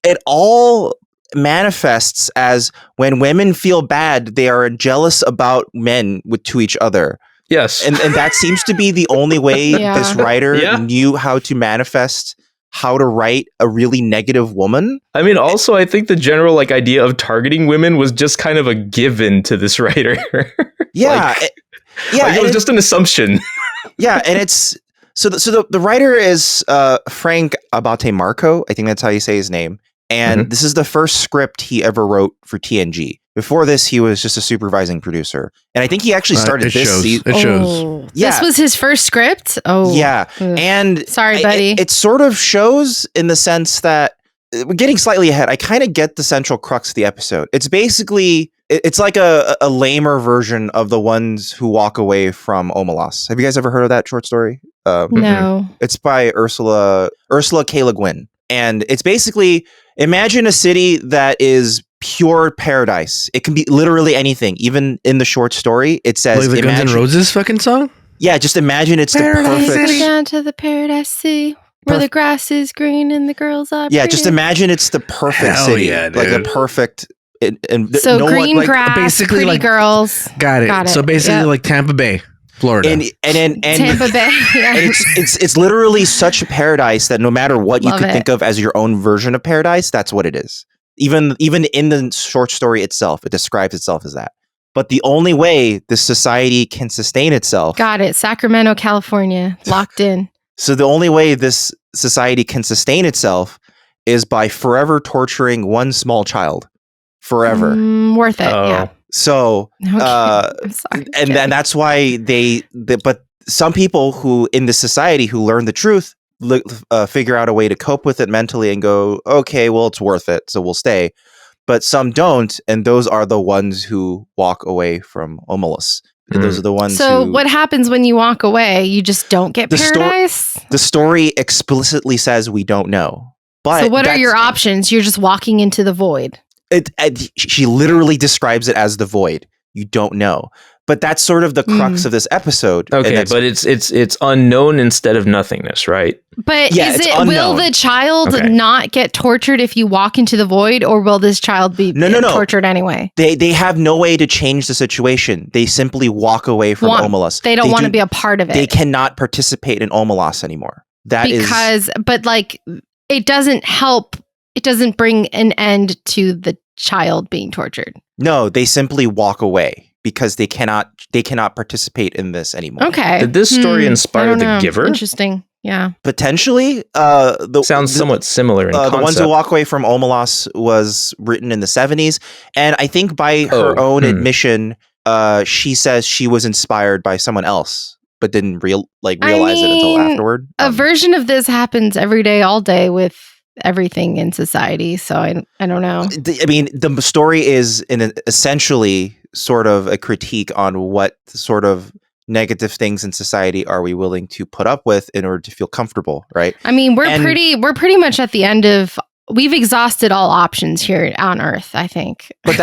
it all manifests as when women feel bad, they are jealous about men to each other. Yes. And that seems to be the only way this writer knew how to manifest, how to write a really negative woman. I mean, also, I think the general idea of targeting women was just kind of a given to this writer. It was just an assumption. Yeah, and it's the writer is Frank Abate Marco. I think that's how you say his name. And this is the first script he ever wrote for TNG. Before this, he was just a supervising producer. And I think he actually started this season. It shows. Yeah. This was his first script? Oh. Yeah. And sorry, buddy. It sort of shows in the sense that we're getting slightly ahead. I kind of get the central crux of the episode. It's basically, it's like a lamer version of the ones who walk away from Omelas. Have you guys ever heard of that short story? No. It's by Ursula K. Le Guin. And it's basically, imagine a city that is pure paradise. It can be literally anything. Even in the short story, it says, like the Guns N' Roses fucking song? Yeah, just imagine it's Paradise the perfect... City. Down to the paradise sea, where the grass is green and the girls are Yeah, pretty. just imagine it's the perfect city. Yeah, like a perfect... So no green one, grass, basically pretty girls. Got it. So basically like Tampa Bay, Florida. And Tampa Bay. Yeah. And it's literally such a paradise that no matter what you could think of as your own version of paradise, that's what it is. Even in the short story itself, it describes itself as that. But the only way this society can sustain itself... Got it. Sacramento, California. Locked in. So the only way this society can sustain itself is by forever torturing one small child. Forever. Worth it, yeah. So, I'm sorry, and then that's why but some people who in this society who learn the truth figure out a way to cope with it mentally and go, okay, well, it's worth it, so we'll stay. But some don't, and those are the ones who walk away from Omelas. Those are the ones So what happens when you walk away? You just don't get paradise? The story explicitly says we don't know. But so what are your options? You're just walking into the void. She literally describes it as the void. You don't know. But that's sort of the crux of this episode. Okay, but it's unknown instead of nothingness, right? But will the child not get tortured if you walk into the void, or will this child be tortured anyway? They have no way to change the situation. They simply walk away from Omelas. They don't want to be a part of it. They cannot participate in Omelas anymore. But it doesn't help. It doesn't bring an end to the child being tortured. No, they simply walk away because they cannot participate in this anymore. Okay. Did this story inspire The Giver? Interesting. Yeah. Potentially. Sounds somewhat similar in concept. The Ones Who Walk Away from Omelas was written in the 70s. And I think by her own admission, she says she was inspired by someone else, but didn't realize it until afterward. A version of this happens every day, all day with everything in society. So I don't know. I mean, the story is essentially sort of a critique on what sort of negative things in society are we willing to put up with in order to feel comfortable, right? I mean, we're pretty much at the end of. We've exhausted all options here on Earth, I think. But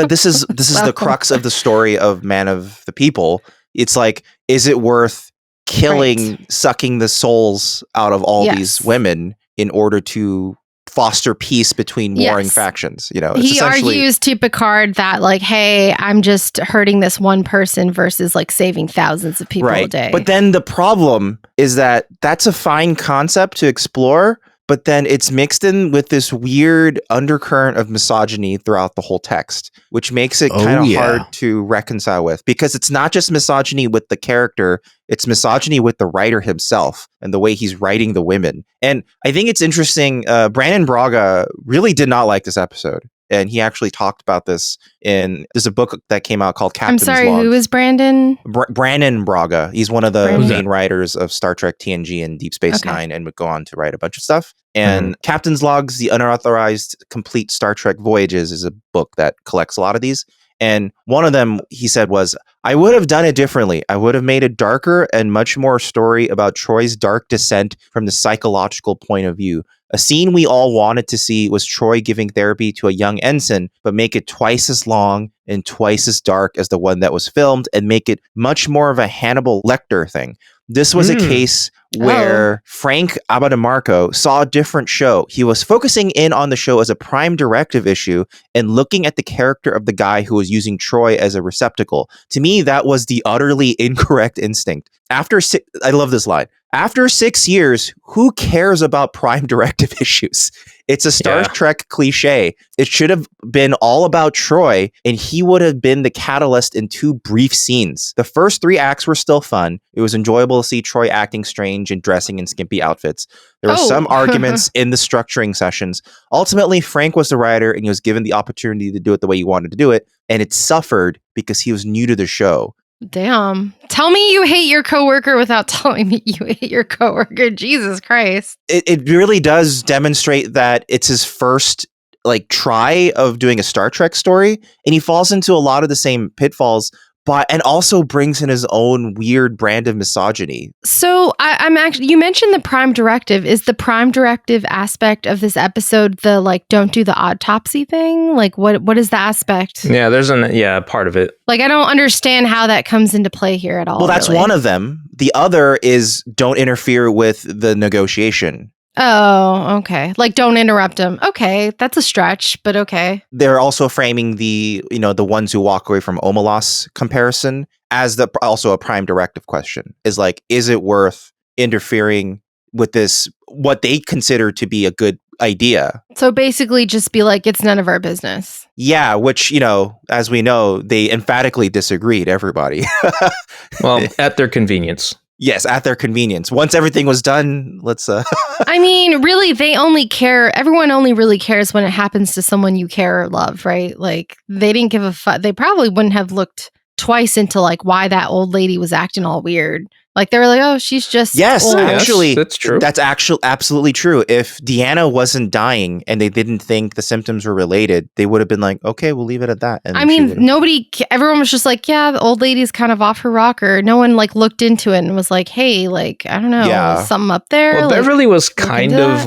this is the crux of the story of Man of the People. It's like, is it worth killing, sucking the souls out of all these women in order to foster peace between warring factions? You know, he argues to Picard that hey, I'm just hurting this one person versus saving thousands of people a day. But then the problem is that that's a fine concept to explore, but then it's mixed in with this weird undercurrent of misogyny throughout the whole text, which makes it kind of hard to reconcile with, because it's not just misogyny with the character, it's misogyny with the writer himself and the way he's writing the women. And I think it's interesting, Brandon Braga really did not like this episode. And he actually talked about this there's a book that came out called Captain's Log. I'm sorry, who is Brandon? Brandon Braga. He's one of the main writers of Star Trek, TNG, and Deep Space Nine, and would go on to write a bunch of stuff. And Captain's Logs, The Unauthorized Complete Star Trek Voyages, is a book that collects a lot of these. And one of them, he said, was, I would have done it differently. I would have made a darker and much more story about Troy's dark descent from the psychological point of view. A scene we all wanted to see was Troy giving therapy to a young ensign, but make it twice as long and twice as dark as the one that was filmed, and make it much more of a Hannibal Lecter thing. This was a case where Frank Abadamarco saw a different show. He was focusing in on the show as a prime directive issue and looking at the character of the guy who was using Troy as a receptacle. To me, that was the utterly incorrect instinct. I love this line. After 6 years, who cares about prime directive issues? It's a Star Trek cliche. It should have been all about Troy, and he would have been the catalyst in 2 brief scenes. The first 3 acts were still fun. It was enjoyable to see Troy acting strange and dressing in skimpy outfits. There were some arguments in the structuring sessions. Ultimately, Frank was the writer, and he was given the opportunity to do it the way he wanted to do it, and it suffered because he was new to the show. Damn. Tell me you hate your coworker without telling me you hate your coworker. Jesus Christ. It really does demonstrate that it's his first try of doing a Star Trek story, and he falls into a lot of the same pitfalls, and also brings in his own weird brand of misogyny. So I'm actually, you mentioned the prime directive. Is the prime directive aspect of this episode the don't do the autopsy thing? What is the aspect? Yeah, there's part of it. I don't understand how that comes into play here at all. Well, that's one of them. The other is don't interfere with the negotiation. Oh, okay. Don't interrupt him. Okay, that's a stretch, but okay. They're also framing the ones who walk away from Omelas comparison as also a prime directive question. Is it worth interfering with this, what they consider to be a good idea? So basically just be it's none of our business. Yeah, which, as we know, they emphatically disagreed, everybody. Well, at their convenience. Yes, at their convenience. Once everything was done, let's... I mean, really, everyone only really cares when it happens to someone you care or love, right? They didn't give a fuck. They probably wouldn't have looked twice into why that old lady was acting all weird. They were oh, she's just old. Actually, that's true. That's absolutely true. If Deanna wasn't dying and they didn't think the symptoms were related, they would have been okay, we'll leave it at that. And I mean, everyone was just yeah, the old lady's kind of off her rocker. No one looked into it and was hey, I don't know, is something up there. Well, Beverly was kind of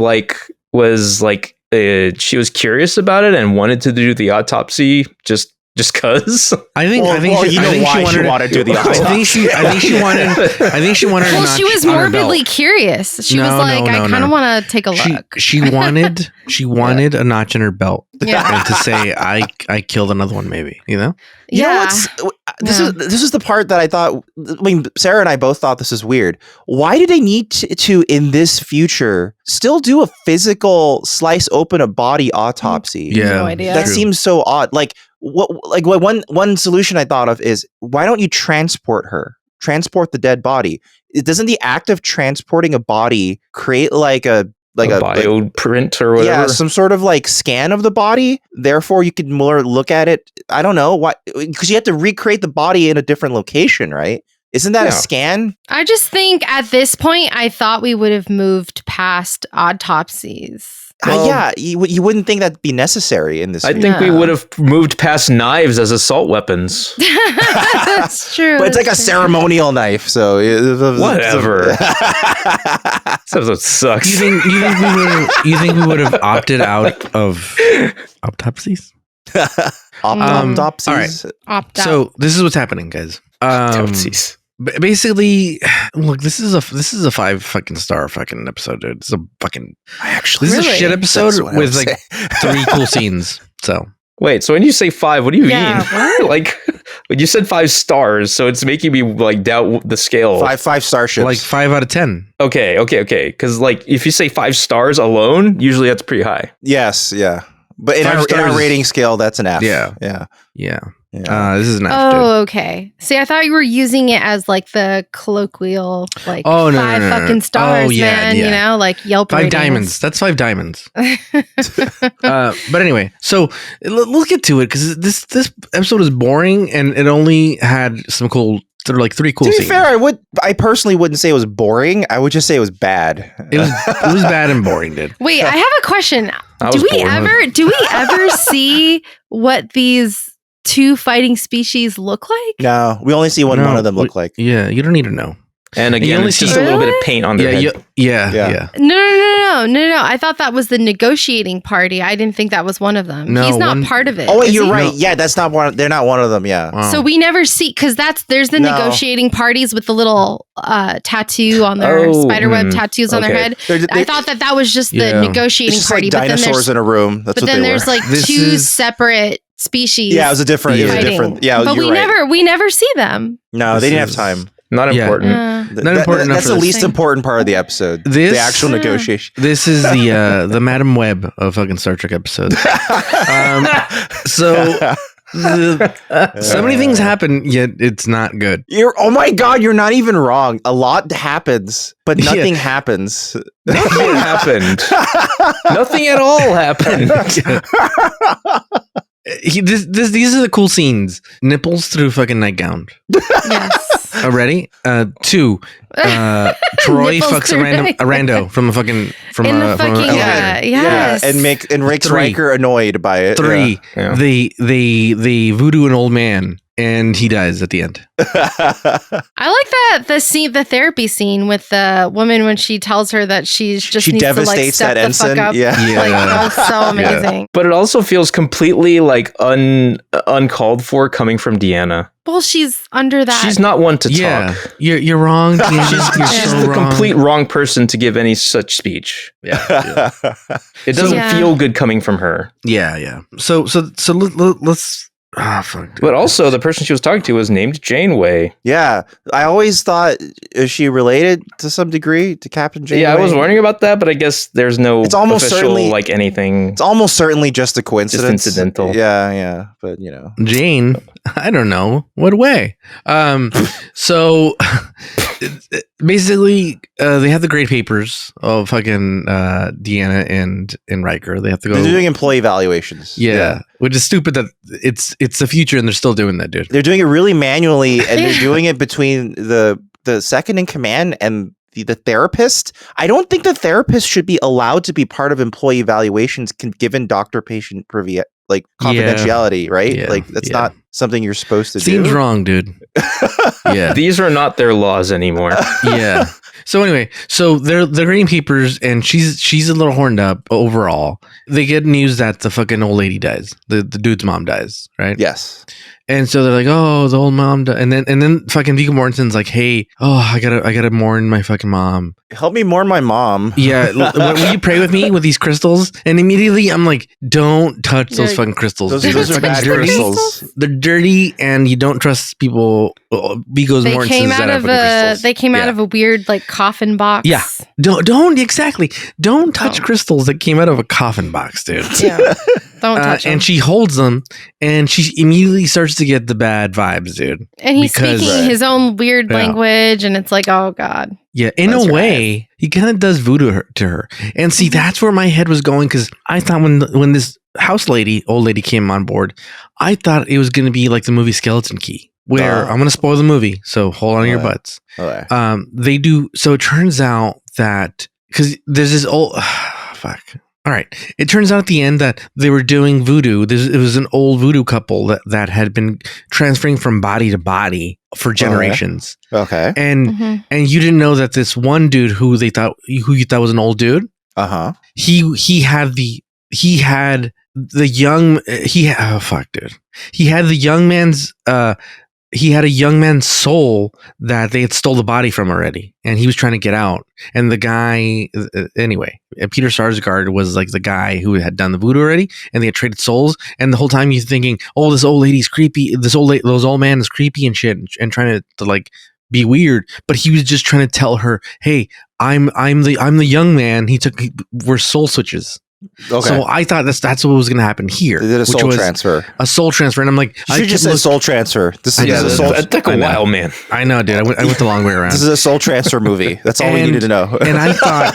she was curious about it and wanted to do the autopsy just cause. I think she wanted to do the autopsy. I think she wanted. Well, she was morbidly curious. She was I kind of want to take a look. She wanted a notch in her belt. Yeah. And to say I killed another one, maybe. This is the part that I thought. I mean, Sarah and I both thought this is weird. Why do they need to in this future still do a physical slice open a body autopsy? Yeah, no idea. That seems so odd. One solution I thought of is, why don't you transport the dead body? Doesn't the act of transporting a body create a bioprint or whatever? Yeah, some sort of scan of the body. Therefore, you could more look at it. I don't know why, because you have to recreate the body in a different location, right? Isn't that a scan? I just think at this point, I thought we would have moved past autopsies. Well, you wouldn't think that'd be necessary in this. I think we would have moved past knives as assault weapons. That's true. But it's a ceremonial knife, so whatever. This episode sucks. You think we would have opted out of autopsies? Autopsies. All right. So this is what's happening, guys. Autopsies. Basically, look, this is a 5 fucking star fucking episode, dude. It's a fucking this is a shit episode with 3 cool scenes. So wait, so when you say 5, what do you mean? What? When you said 5 stars, so it's making me doubt the scale. 5 starships, 5 out of 10. Okay. Because if you say 5 stars alone, usually that's pretty high. Yes, yeah. But in our rating scale, that's an F. Yeah. This is an F. Oh, okay. See, I thought you were using it as the colloquial, 5 fucking stars, man. Yeah. Yelp 5 ratings. diamonds. That's 5 diamonds. But anyway, so let's get to it, because this episode is boring and it only had some cool. There are 3 cool scenes. To be fair, I personally wouldn't say it was boring. I would just say it was bad. It was bad and boring, dude. Wait, I have a question. Do we ever see what these 2 fighting species look like? No, we only see what one of them look like. Yeah, you don't need to know. And again, only it's just see- a little bit of paint on their head. Yeah. No. I thought that was the negotiating party. I didn't think that was one of them. No, He's not one- part of it. Oh, wait, is you're he? right. No. Yeah, that's not one. They're not one of them. Yeah. Wow. So we never see, because there's the No. negotiating parties with the little tattoo on their spiderweb tattoos on their okay. head. They're- I thought that was just the Yeah. negotiating It's just party. like but then dinosaurs there's, in a room. That's but what then they there's were. like This two is- separate species. Yeah, it was a different. It was a fighting. different. Yeah, but you're right. we never see them. No, This they didn't have is- time. Not Yeah. important. Not important enough That's for the this. least important part of the episode. This- the actual Yeah. negotiation. This is the Madam Web of fucking Star Trek episodes. So so many things happen, yet it's not good. Oh my god, you're not even wrong. A lot happens, but nothing happens. Nothing happened. Nothing at all happened. These are the cool scenes. Nipples through fucking nightgown. Yes. Ready? 2. Troy Nipples fucks through a rando from in the fucking elevator. yes. and makes 3. Riker annoyed by it. 3. Yeah. They voodoo an old man and he dies at the end. I like the therapy scene with the woman when she tells her that she needs to like devastates step that the fuck ensign. up. Yeah. Like, that was so amazing. But it also feels completely like uncalled for coming from Deanna. Well, she's under that. She's not one to Yeah, talk. you're wrong. Deanna. You're She's so the wrong. complete wrong person to give any such speech. Yeah. It doesn't Yeah. feel good coming from her. Yeah. So let's. Ah, fuck. Dude. But also, the person she was talking to was named Janeway. Yeah, I always thought, is she related to some degree to Captain Janeway? Yeah, I was wondering about that, but I guess there's no It's almost official certainly- like anything. It's almost certainly just a coincidence. incidental. Yeah, but you know. Jane, I don't know what way. So basically, they have the grade papers of fucking Deanna and Riker. They have to go. They're doing employee evaluations. Yeah, which is stupid that it's the future and they're still doing that, dude. They're doing it really manually, and they're doing it between the second in command and the therapist. I don't think the therapist should be allowed to be part of employee evaluations, given doctor-patient confidentiality, right? Yeah, Like that's yeah. not something you're supposed to Seems do. wrong, dude. Yeah, These are not their laws anymore. yeah. So anyway, so they're grading papers, and she's a little horned up overall. They get news that the fucking old lady dies. The dude's mom dies, right? Yes. And so they're like, "Oh, the old mom," and then fucking Viggo Mortensen's like, "Hey, I gotta mourn my fucking mom. Help me mourn my mom. Yeah, will you pray with me with these crystals?" And immediately I'm like, "Don't touch those Yeah. fucking crystals. Those dude. are They're bad fucking dirty. crystals. They're dirty, and you don't trust people." Viggo They Mortensen's came that out have of fucking a crystals. they came out Yeah. of a weird like coffin box. Yeah. Don't touch crystals that came out of a coffin box, dude. Yeah. Don't touch him. And she holds them, and she immediately starts to get the bad vibes, dude. And he's because- speaking his own weird Yeah. language, and it's like, oh god. Yeah, in That's a way, he kind of does voodoo to her. And see, that's where my head was going, because I thought when this old lady came on board, I thought it was going to be like the movie Skeleton Key, where Oh. I'm going to spoil the movie, so hold on to your Okay. butts. Okay. They do. So it turns out that because there's this old fuck. All right. It turns out at the end that they were doing voodoo. It was an old voodoo couple that had been transferring from body to body for generations. Okay. And Mhm. and you didn't know that this one dude who you thought was an old dude, Uh-huh. he had the young dude. He had the young man's he had a young man's soul that they had stole the body from already, and he was trying to get out. And the guy, anyway, Peter Sarsgaard was like the guy who had done the voodoo already, and they had traded souls. And the whole time you're thinking, oh, this old lady's creepy. This old man is creepy and shit, and trying to like be weird. But he was just trying to tell her, hey, I'm the young man. We're soul switches. Okay. So I thought that's what was going to happen here. They did a which soul was transfer. a soul transfer, and I'm like, You should just say soul transfer. This I is know, a soul. That took a I know. while, man. I know, dude. I went the long way around. This is a soul transfer movie. That's all we And- needed to know. And I thought,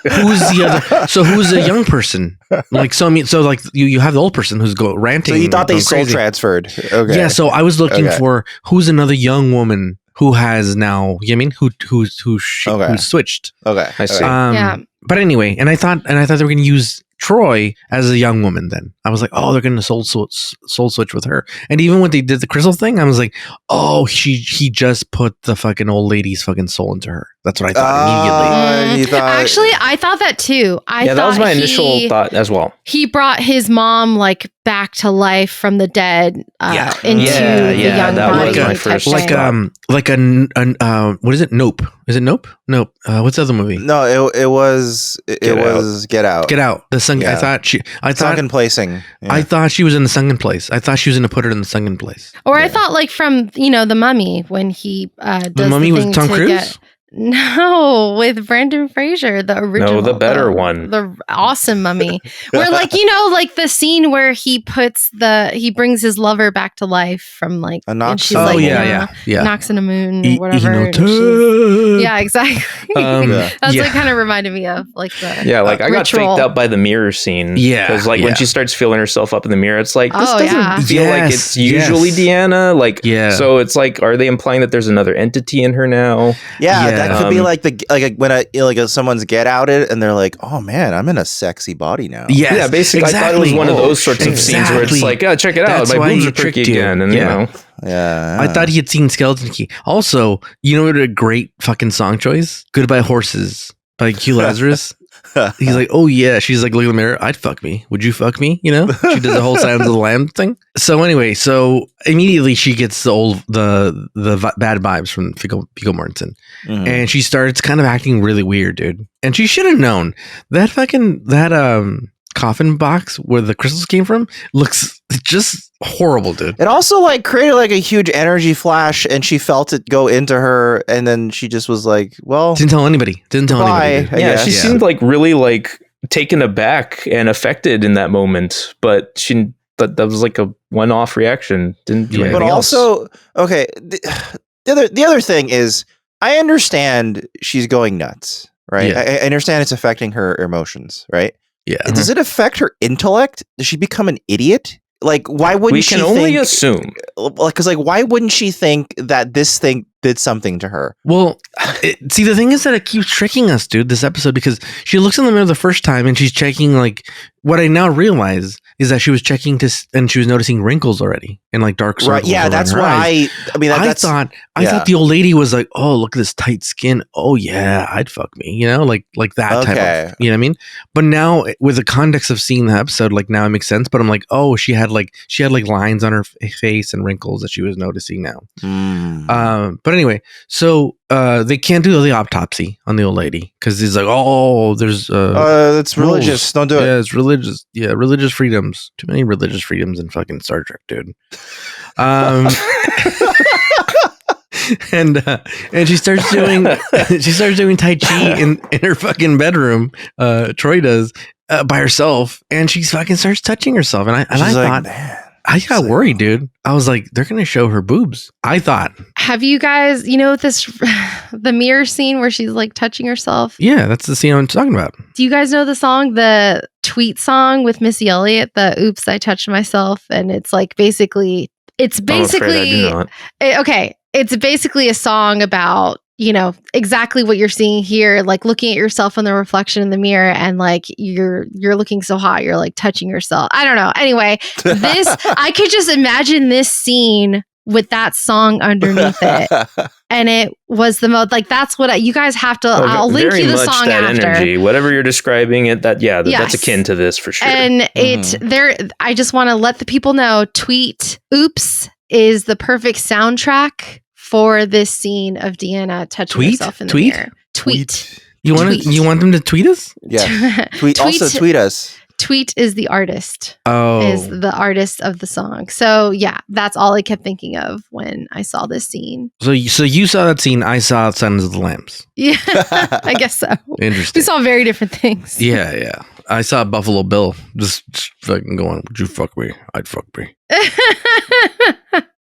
who's the other? So who's the young person? Like, so I mean, so like you have the old person who's ranting. So you thought they going soul crazy. transferred? Okay. Yeah. So I was looking Okay. for who's another young woman who has now. You know what I mean who's Okay. switched? Okay. I see. Okay. Yeah. But anyway, and I thought they were going to use Troy as a young woman. Then I was like, oh, they're going to soul switch with her. And even when they did the crystal thing, I was like, oh, he just put the fucking old lady's fucking soul into her. That's what I thought immediately. Actually, I thought that too. That was my initial thought as well. He brought his mom like back to life from the dead into the young that body. was my first like what is it? Nope. Is it Nope? Nope. What's the other movie? No, it was Get Out. Get Out. The sunken. Yeah. I thought sunken placing. Yeah. I thought she was in the sunken place. I thought she was going to put her in the sunken place. Or I thought like from the Mummy when he does the Mummy with Tom Cruise. No, with Brendan Fraser, the original. No, the better one. The awesome Mummy. Where like, like the scene where he brings his lover back to life from like, and she's like, knocks in a moon or whatever. Yeah, exactly. That's like kind of reminded me of like the I got faked out by the mirror scene. Yeah. Because like when she starts feeling herself up in the mirror, it's like, this doesn't feel like it's usually Deanna. Like, so it's like, are they implying that there's another entity in her now? Yeah. That could be like when someone's get outed and they're like, oh man, I'm in a sexy body now. Yeah, basically. Exactly. I thought it was one of those sorts of scenes where it's like, check it out, my boobs are tricky again, and Yeah. I thought he had seen Skeleton Key. Also, what a great fucking song choice? Goodbye Horses by Q Lazarus. He's like, oh yeah. She's like, look in the mirror. I'd fuck me. Would you fuck me? She does the whole Silence of the Lamb thing. So anyway, immediately she gets the bad vibes from Viggo Mortensen, and she starts kind of acting really weird, dude. And she should have known that coffin box where the crystals came from looks just horrible, dude. It also like created like a huge energy flash, and she felt it go into her, and then she just was like, well, didn't tell anybody. Yeah, she seemed like really like taken aback and affected in that moment, but that was like a one-off reaction. Didn't do anything else. Also, okay, the other thing is, I understand she's going nuts, right? Yeah. I understand it's affecting her emotions, right? Yeah. Does it affect her intellect? Does she become an idiot? Like, why wouldn't she think... We can only assume. Because, like, why wouldn't she think that this thing did something to her? Well, see, the thing is that it keeps tricking us, dude, this episode, because she looks in the mirror the first time and she's checking, like, what I now realize is that she was checking and she was noticing wrinkles already and like dark circles. Right, yeah, that's why I thought the old lady was like, oh, look at this tight skin. Oh yeah, I'd fuck me, like that type of, you know what I mean? But now with the context of seeing the episode, like now it makes sense. But I'm like, oh, she had like lines on her face and wrinkles that she was noticing now. But anyway, so they can't do the autopsy on the old lady because it's like, oh, there's it's religious. Don't do it. Yeah, it's religious. Yeah, religious freedoms. Too many religious freedoms in fucking Star Trek, dude. And she starts doing Tai Chi in her fucking bedroom. Troy does by herself, and she fucking starts touching herself. And I thought, man. I got worried, dude. I was like, they're going to show her boobs. I thought. Have you guys, the mirror scene where she's like touching herself? Yeah, that's the scene I'm talking about. Do you guys know the song, the Tweet song with Missy Elliott, the Oops, I Touched Myself? And it's like basically, it's basically a song about, exactly what you're seeing here, like looking at yourself in the reflection in the mirror and like you're looking so hot, you're like touching yourself. I don't know. Anyway, I could just imagine this scene with that song underneath it. And it was the most, like, that's what you guys have to, I'll link you the song that after. Energy, whatever you're describing it, that's akin to this for sure. And I just want to let the people know, Tweet Oops is the perfect soundtrack for this scene of Deanna touching herself in the mirror. Tweet. You want them to tweet us? Yeah. Tweet. Also tweet us. Tweet is the artist. Oh. Is the artist of the song. So yeah, that's all I kept thinking of when I saw this scene. So you saw that scene. I saw Silence of the Lambs. Yeah, I guess so. Interesting. We saw very different things. Yeah. I saw Buffalo Bill just fucking going, would you fuck me? I'd fuck me.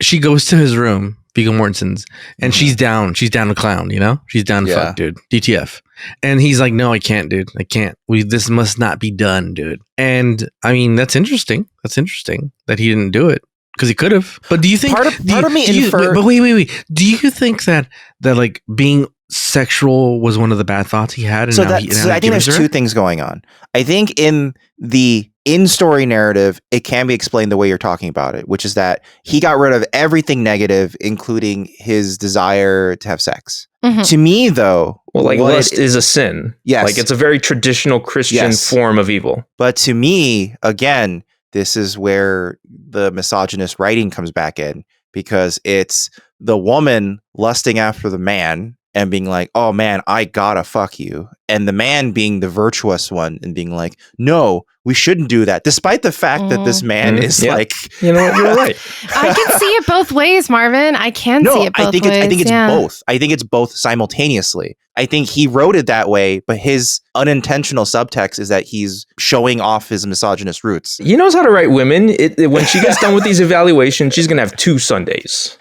She goes to his room, Viggo Mortensen's, and she's down. She's down to clown, She's down to fuck, dude. DTF. And he's like, no, I can't, dude. I can't. This must not be done, dude. And I mean, that's interesting. That's interesting that he didn't do it because he could have. But do you think part of me infer? But wait. Do you think that like being sexual was one of the bad thoughts he had. And So, now I think there's two things going on. I think in the in-story narrative, it can be explained the way you're talking about it, which is that he got rid of everything negative, including his desire to have sex. Mhm. To me, though, Well, like what lust is a sin. Yes. Like it's a very traditional Christian form of evil. But to me, again, this is where the misogynist writing comes back in, because it's the woman lusting after the man and being like, oh man, I gotta fuck you. And the man being the virtuous one and being like, no, we shouldn't do that. Despite the fact that this man is like, you know what, you're right. I can see it both ways, Marvin. I can see it both ways. I think it's both. I think it's both simultaneously. I think he wrote it that way, but his unintentional subtext is that he's showing off his misogynist roots. He knows how to write women. When she gets done with these evaluations, she's going to have 2 Sundays.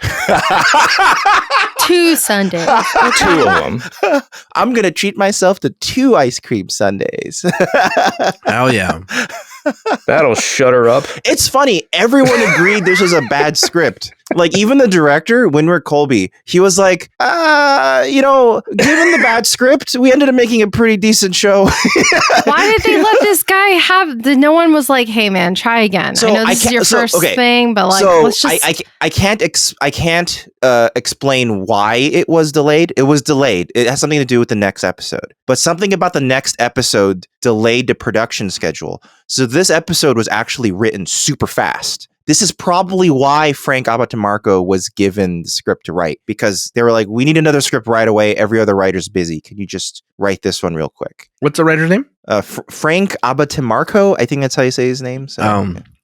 2 Sundays. 2 of them. I'm going to treat myself to 2 ice cream sundaes. Hell yeah. That'll shut her up. It's funny. Everyone agreed this was a bad script. Like, even the director, Winward Colby, he was like, given the bad script, we ended up making a pretty decent show. Why did they let this guy have no one was like, hey man, try again. So I know this is your first thing, but like, let's just... I can't explain why it was delayed. It was delayed. It has something to do with the next episode. But something about the next episode delayed the production schedule. So this episode was actually written super fast. This is probably why Frank Abatamarco was given the script to write, because they were like, we need another script right away. Every other writer's busy. Can you just write this one real quick? What's the writer's name? Frank Abatamarco. I think that's how you say his name. So,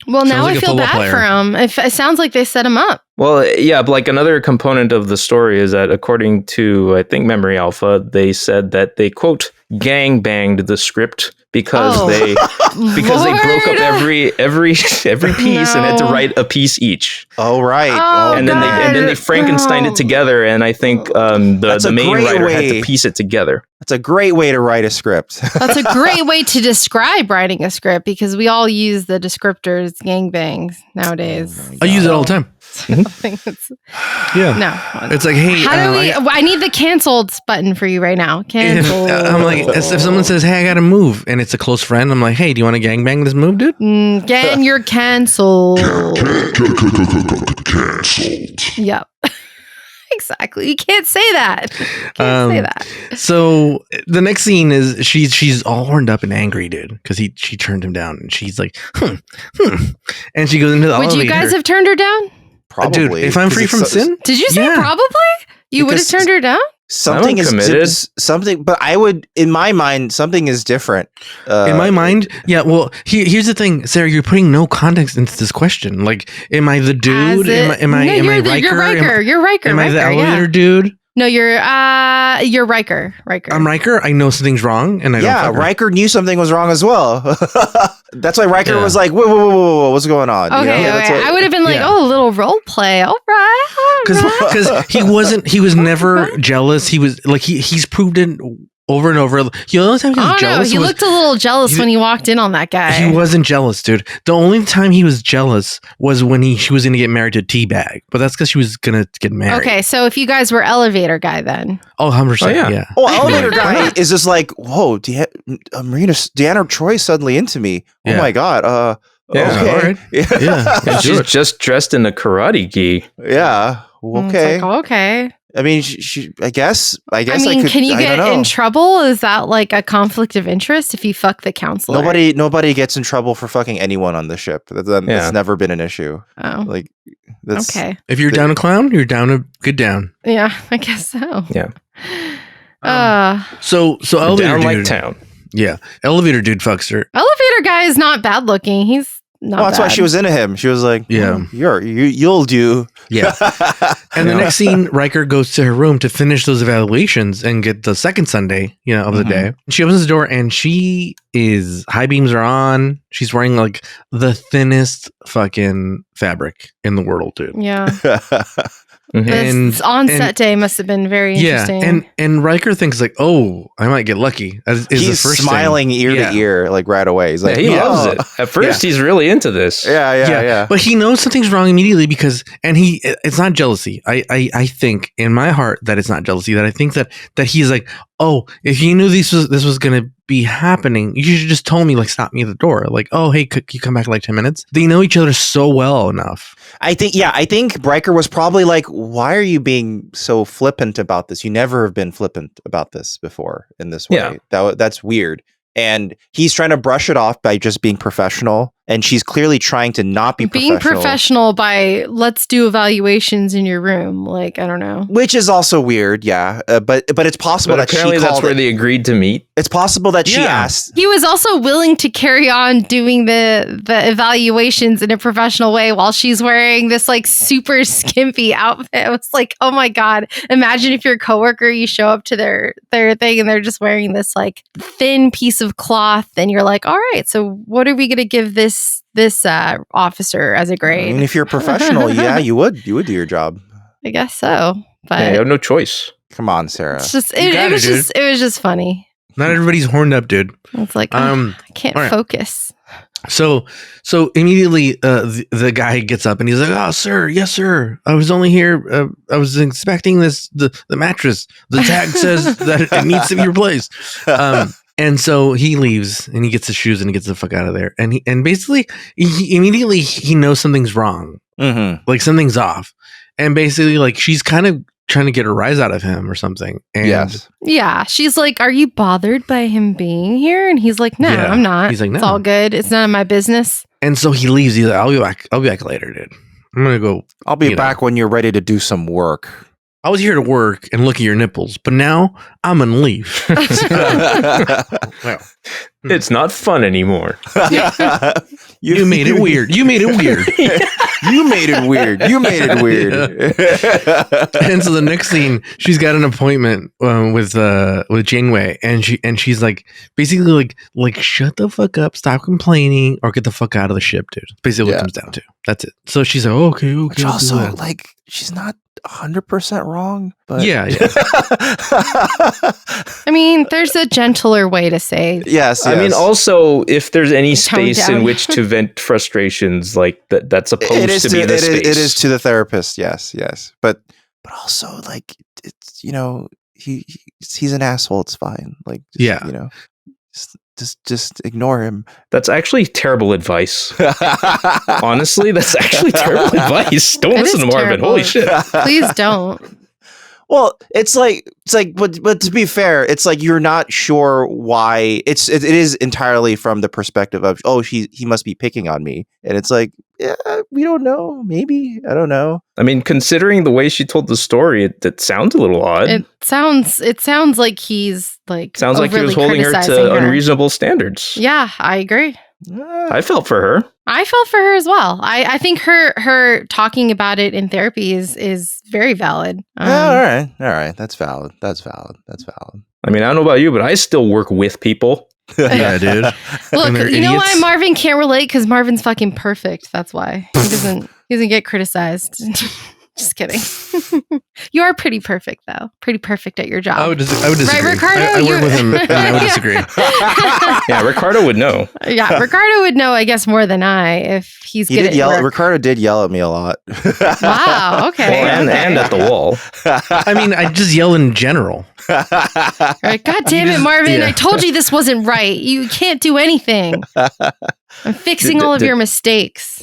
well, now like I feel bad for him. It sounds like they set him up. Well, yeah, but like another component of the story is that according to, I think, Memory Alpha, they said that they, quote, gang banged the script because they broke up every piece and had to write a piece each. Oh, right. And then they Frankensteined it together, and I think the main writer had to piece it together. That's a great way to write a script. That's a great way to describe writing a script, because we all use the descriptors gangbangs nowadays. I use it all the time. Yeah. No. It's like, hey, I need the canceled button for you right now. Cancel. I'm like, if someone says, hey, I gotta move, and it's a close friend, I'm like, hey, do you want to gangbang this move, dude? Gang, you're canceled. Canceled. Yep. Exactly. You can't say that. Say that. So the next scene is she's all horned up and angry, dude, because she turned him down, and she's like, and she goes into the elevator. Would you guys have turned her down? Probably. Dude, if I'm free from sin? Did you say probably? You would have turned her down? Something is committed. But I would, in my mind, something is different. In my mind, yeah. Well, here's the thing, Sarah. You're putting no context into this question. Like, am I the dude? Am I Riker? You're Riker. You're Riker. Am I the elevator dude? No, you're Riker. I'm Riker. I know something's wrong, and I don't fuck her. Riker knew something was wrong as well. That's why Riker was like, whoa, what's going on? Okay, I would have been like, a little role play. All right. Because he was never jealous. He was like, he's proved it over and over. The only time he was jealous, he looked a little jealous when he walked in on that guy. He wasn't jealous, dude. The only time he was jealous was when she was going to get married to Teabag, but that's because she was going to get married. Okay, so if you guys were elevator guy, then 100%, yeah. Oh, elevator guy is just like, whoa, Deanna Troy suddenly into me. Oh my god. Okay. All right. Yeah. She's just dressed in a karate gi. Yeah. Okay. Okay. I mean, she I guess. I mean, can you get in trouble? Is that like a conflict of interest if you fuck the counselor? Nobody gets in trouble for fucking anyone on the ship. That's never been an issue. Oh, like that's okay. If you're down a clown, you're down a good down. Yeah, I guess so. Yeah. So elevator down dude, like town. Yeah, elevator dude fucks her. Elevator guy is not bad looking. He's not. That's why she was into him. She was like, you'll do. Yeah. And the next scene, Riker goes to her room to finish those evaluations and get the second Sunday, of the day. She opens the door and high beams are on. She's wearing like the thinnest fucking fabric in the world, dude. Yeah. This on-set day must have been very interesting. And Riker thinks like, oh, I might get lucky. He's smiling ear to ear like right away. He's like, he loves it. At first, he's really into this. Yeah. But he knows something's wrong immediately because, and it's not jealousy. I think in my heart that it's not jealousy. That I think that he's like, oh, if you knew this was gonna be happening, you should just told me, like, stop me at the door. Like, oh, hey, could you come back in like 10 minutes? They know each other so well enough. I think Riker was probably like, why are you being so flippant about this? You never have been flippant about this before in this way. That's weird. And he's trying to brush it off by just being professional. And she's clearly trying to not be being professional by let's do evaluations in your room. Like, I don't know. Which is also weird. Yeah. But it's possible that apparently that's where they agreed to meet. It's possible that she asked. He was also willing to carry on doing the evaluations in a professional way while she's wearing this like super skimpy outfit. It was like, oh my God. Imagine if your coworker, you show up to their thing and they're just wearing this like thin piece of cloth and you're like, all right, so what are we going to give this officer as a grade? I mean, if you're a professional, you would do your job. I guess so, but you have no choice. Come on, Sarah. It's just it was just funny. Not everybody's horned up, dude. It's like I can't focus. So immediately the guy gets up and he's like, oh, sir, yes, sir. I was only here. I was inspecting the mattress. The tag says that it needs to be replaced. And so he leaves and he gets his shoes and he gets the fuck out of there. And basically he immediately knows something's wrong. Mm-hmm. Like something's off. And basically like she's kind of trying to get a rise out of him or something. And yeah. She's like, are you bothered by him being here? And he's like, no, I'm not. He's like, no. It's all good. It's none of my business. And so he leaves. He's like, I'll be back later, dude. I'm going to go. I'll be back when you're ready to do some work. I was here to work and look at your nipples, but now I'm going to leave. Well, it's not fun anymore. You made it weird. You made it weird. You made it weird. You made it weird. And so the next scene, she's got an appointment with Janeway, and she's like basically like shut the fuck up, stop complaining, or get the fuck out of the ship, dude. Basically, what it comes down to. That's it. So she's like, okay. Which also, like, she's not 100% wrong, but yeah. I mean, there's a gentler way to say. Yes. I mean, also, if there's any space in which to vent frustrations, like that's supposed to be the space. It is to the therapist. Yes. But also, like, it's, you know, he's an asshole. It's fine. Like, just, you know. Just ignore him. That's actually terrible advice. Honestly, that's actually terrible advice. Don't listen to Marvin. Holy shit. Please don't. Well, it's like, but to be fair, it's like you're not sure why. It is entirely from the perspective of, oh, he must be picking on me, and it's like, yeah, we don't know. Maybe, I don't know. I mean, considering the way she told the story, it sounds a little odd. It sounds like he's like sounds like he was holding her to unreasonable standards. Yeah, I agree. I felt for her. I felt for her as well. I think her talking about it in therapy is very valid. All right. That's valid. I mean, I don't know about you, but I still work with people. Yeah, dude. Look, you know why Marvin can't relate? Because Marvin's fucking perfect. That's why he doesn't get criticized. Just kidding. You are pretty perfect, though. Pretty perfect at your job. I would disagree. Right, Ricardo? I work with him, and I would disagree. Yeah, Ricardo would know. Yeah, Ricardo would know, I guess, more than I if he's good at work. Ricardo did yell at me a lot. Wow, okay. Well, and at the wall. I mean, I just yell in general. Right, God damn it, Marvin. I told you this wasn't right. You can't do anything. I'm fixing all of your mistakes.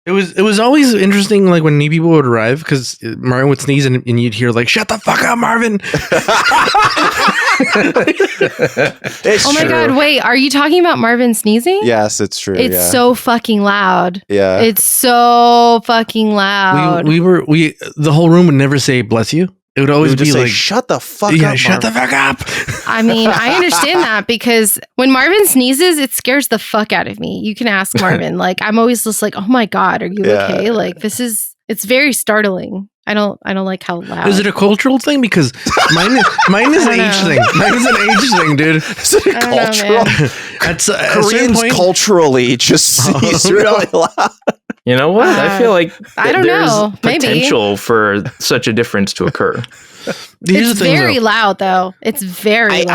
It was always interesting, like when new people would arrive, because Marvin would sneeze and you'd hear like, "Shut the fuck up, Marvin." Oh my God! Wait, are you talking about Marvin sneezing? Yes, it's true. It's so fucking loud. Yeah, it's so fucking loud. The whole room would never say "bless you." It would always be like, "Shut the fuck up." Yeah, shut the fuck up. I mean, I understand that because when Marvin sneezes, it scares the fuck out of me. You can ask Marvin. Like, I'm always just like, "Oh my God, are you okay?" Like, it's very startling. I don't like how loud. Is it a cultural thing? Because mine is an age thing. Mine is an age thing, dude. Is it cultural? At Koreans culturally just sneeze really loud. You know what? I feel like I don't there's know. Maybe. potential for such a difference to occur. Here's It's the thing, very though. loud, though. It's very loud.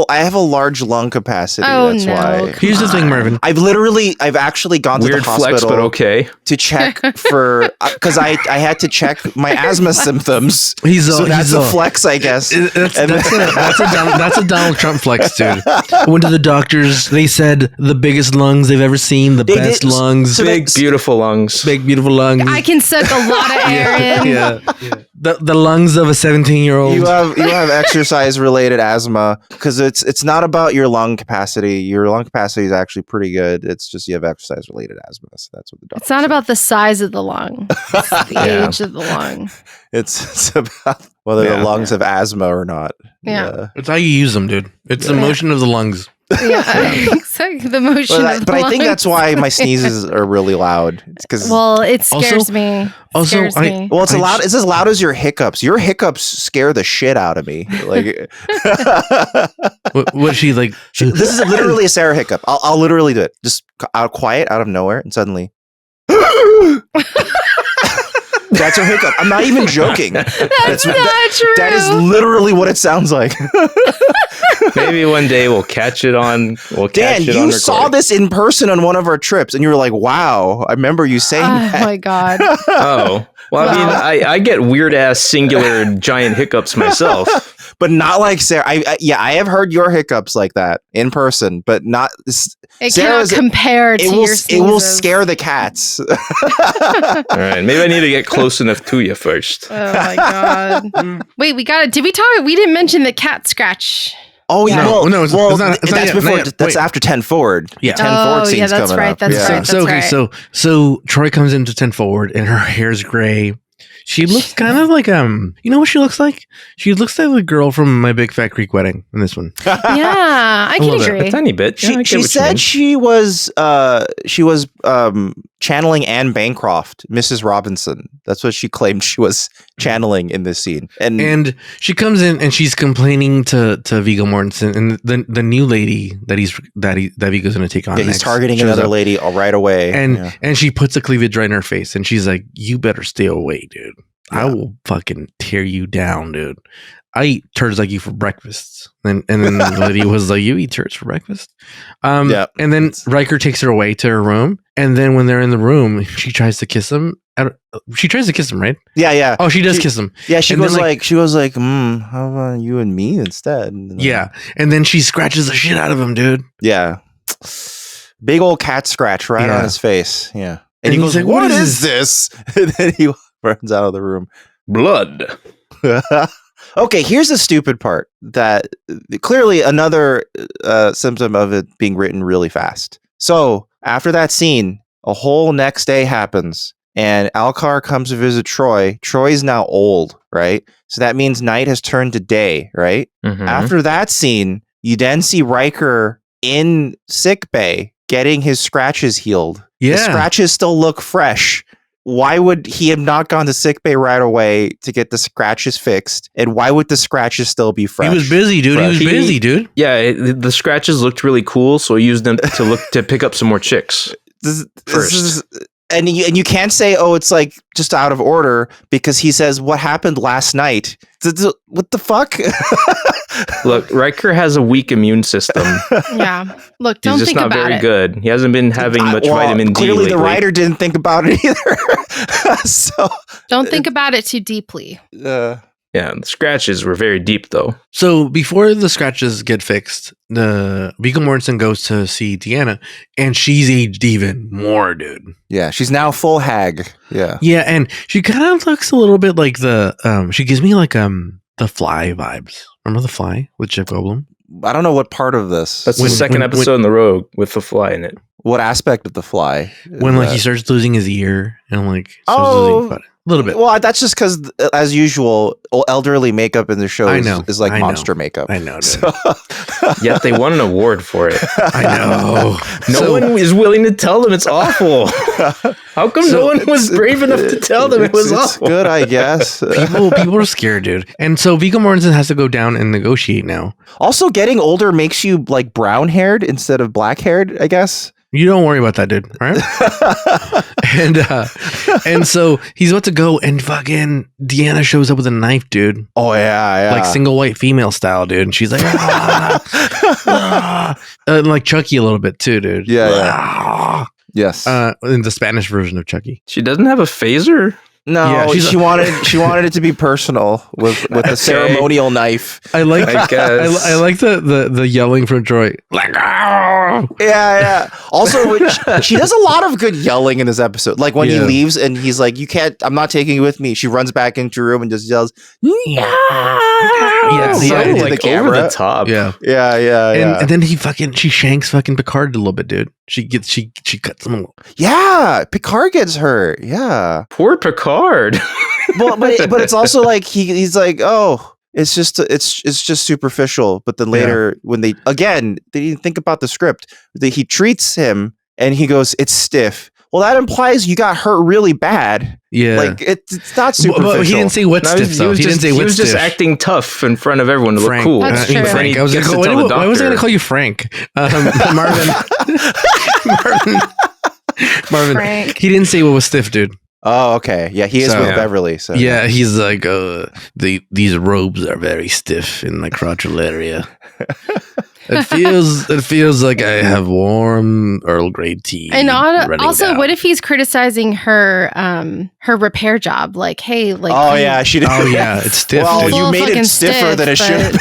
I have a large lung capacity. Oh, that's no. why. Come Here's the thing, on. Marvin. I've actually gone to the Weird hospital flex, but okay. to check for because I had to check my asthma symptoms. That's a flex, I guess. That's a Donald Trump flex, dude. Went to the doctors. They said the biggest lungs they've ever seen. The best lungs. Big, beautiful lungs. Big, beautiful lungs. I can suck a lot of air in. Yeah. The lungs of a 17-year-old. You have exercise related asthma because it's not about your lung capacity. Your lung capacity is actually pretty good. It's just you have exercise related asthma. So that's what the doctor. It's not about the size of the lung. It's the age of the lung. It's about whether the lungs have asthma or not. Yeah. It's how you use them, dude. It's the motion of the lungs. Yeah, exactly. The motion of the But I think lungs. that's why my sneezes are really loud. It's because it scares me. Scares me. well, it's loud. It's as loud as your hiccups. Your hiccups scare the shit out of me. Like, What she like? this is literally a Sarah hiccup. I'll literally do it. Just quiet out of nowhere, and suddenly. That's her hiccup. I'm not even joking. That's not true. That is literally what it sounds like. Maybe one day we'll catch it on. Dan, you saw this in person on one of our trips, and you were like, "Wow, I remember you saying that." Oh my god. Oh, well, I mean, I get weird ass singular giant hiccups myself, but not like Sarah. I have heard your hiccups like that in person, but not. It Sarah's, cannot compare to your sneezes. It will scare the cats. All right, maybe I need to get close enough to you first. Oh my god. Wait, we got it. Did we talk? We didn't mention the cat scratch. Oh yeah, it's not that's yet, before. not yet. That's Wait. after 10 forward. Yeah. 10 forward scene's that's coming right. up. That's Yeah. right. So Troy comes into 10 forward, and her hair's gray. She looks kind of like you know what she looks like? She looks like the girl from My Big Fat Greek Wedding in this one. Yeah, I can love it. agree. A tiny bit. Yeah, I get She what you said mean. she was channeling Anne Bancroft, Mrs. Robinson. That's what she claimed she was channeling in this scene. And she comes in and she's complaining to Viggo Mortensen and the new lady that Viggo's going to take on. he's next targeting shows another up. lady right away. And she puts a cleavage right in her face and she's like, "You better stay away, dude. I Yeah. will fucking tear you down, dude. I eat turds like you for breakfast." And then the lady was like, "You eat turds for breakfast?" Yeah. And then Riker takes her away to her room. And then when they're in the room, she tries to kiss him. She tries to kiss him, right? Yeah. Oh, she does kiss him. Yeah, she And goes then, she was like, how about you and me instead? And Yeah. And then she scratches the shit out of him, dude. Yeah. Big old cat scratch right Yeah. on his face. Yeah. And And he he's goes, like, what is this? And then he runs out of the room. Blood. Okay, here's the stupid part that clearly another symptom of it being written really fast. So after that scene, a whole next day happens and Alcar comes to visit Troy. Troy's now old, right? So that means night has turned to day, right? Mhm. After that scene, you then see Riker in sick bay getting his scratches healed. The Yeah. scratches still look fresh. Why would he have not gone to sickbay right away to get the scratches fixed? And why would the scratches still be fresh? He was busy, dude. He was He- busy, dude. Yeah, the scratches looked really cool, so I used them to pick up some more chicks. This First. is- and you can't say, oh, it's like just out of order because he says what happened last night. What the fuck? Look, Riker has a weak immune system. Yeah. Look, He's don't just think not about very it. good. He hasn't been having much vitamin D Clearly, lately. the writer didn't think about it either. So, Don't think about it too deeply. Yeah, the scratches were very deep, though. So before the scratches get fixed, the Viggo Mortensen goes to see Deanna, and she's aged even more, dude. yeah, she's now full hag. Yeah. Yeah, and she kind of looks a little bit like she gives me like the Fly vibes. Remember the Fly with Jeff Goldblum? I don't know what part of this. That's When- the second when- episode in the row with the fly in it. What aspect of the Fly? When like he starts losing his ear and like starts losing a little bit. Well, that's just because, as usual, elderly makeup in the show I know, is like I know. monster makeup. I know, dude. So, Yet they won an award for it. I know. No one is willing to tell them it's awful. How come no one was brave enough to tell them it was it's awful? good, I guess. People are scared, dude. And so Viggo Mortensen has to go down and negotiate now. Also, getting older makes you like brown haired instead of black haired, I guess. You don't worry about that, dude. All right. And so he's about to go, and fucking Deanna shows up with a knife, dude. Oh yeah. Like single white female style, dude. And she's like, like Chucky a little bit too, dude. Yeah. Yes. In the Spanish version of Chucky. She doesn't have a phaser? No, Yeah, she wanted it to be personal with a ceremonial knife. I like I guess. I like the yelling from Troy. Like, Yeah. Also, she does a lot of good yelling in this episode. Like when he leaves and he's like, "You can't. I'm not taking you with me." She runs back into her room and just yells, "Yeah!" Like the camera. over the top. Yeah. And then she shanks fucking Picard a little bit, dude. She cuts him. Yeah, Picard gets hurt. Yeah. Poor Picard. Well, but it's also like he's like, oh, it's just superficial. But then later when they didn't think about the script. He treats him and he goes, it's stiff. Well, that implies you got hurt really bad. Yeah, like it's not superficial. But he didn't say what stiff. He was just acting tough in front of everyone to look cool. That's true. Frank. I was going to why was I going to call you Frank? Marvin. Frank. He didn't say what was stiff, dude. Oh, okay. Yeah, he is with Beverly. So yeah, he's like, these robes are very stiff in my crotchal area. It feels like I have warm Earl Grey tea. And also, what if he's criticizing her repair job? Like, hey, like she did. Oh yeah, it's stiff. Well, dude. you made it stiffer than it should have been.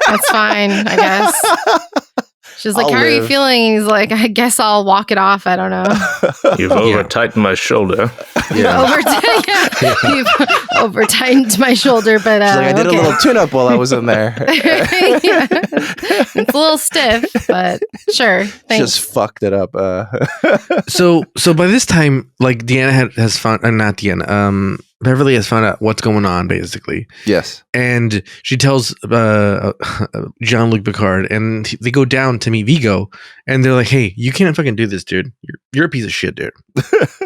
That's fine, I guess. She's like, how are you feeling? And he's like, I guess I'll walk it off. I don't know. You've over-tightened my shoulder. Yeah. You've over-tightened my shoulder, but she's like, I did a little tune-up while I was in there. It's a little stiff, but sure. Thanks. Just fucked it up. So by this time, like Deanna has found, not Deanna, Beverly has found out what's going on, basically. Yes. And she tells Jean-Luc Picard, and they go down to meet Vigo, and they're like, hey, you can't fucking do this, dude. You're a piece of shit, dude.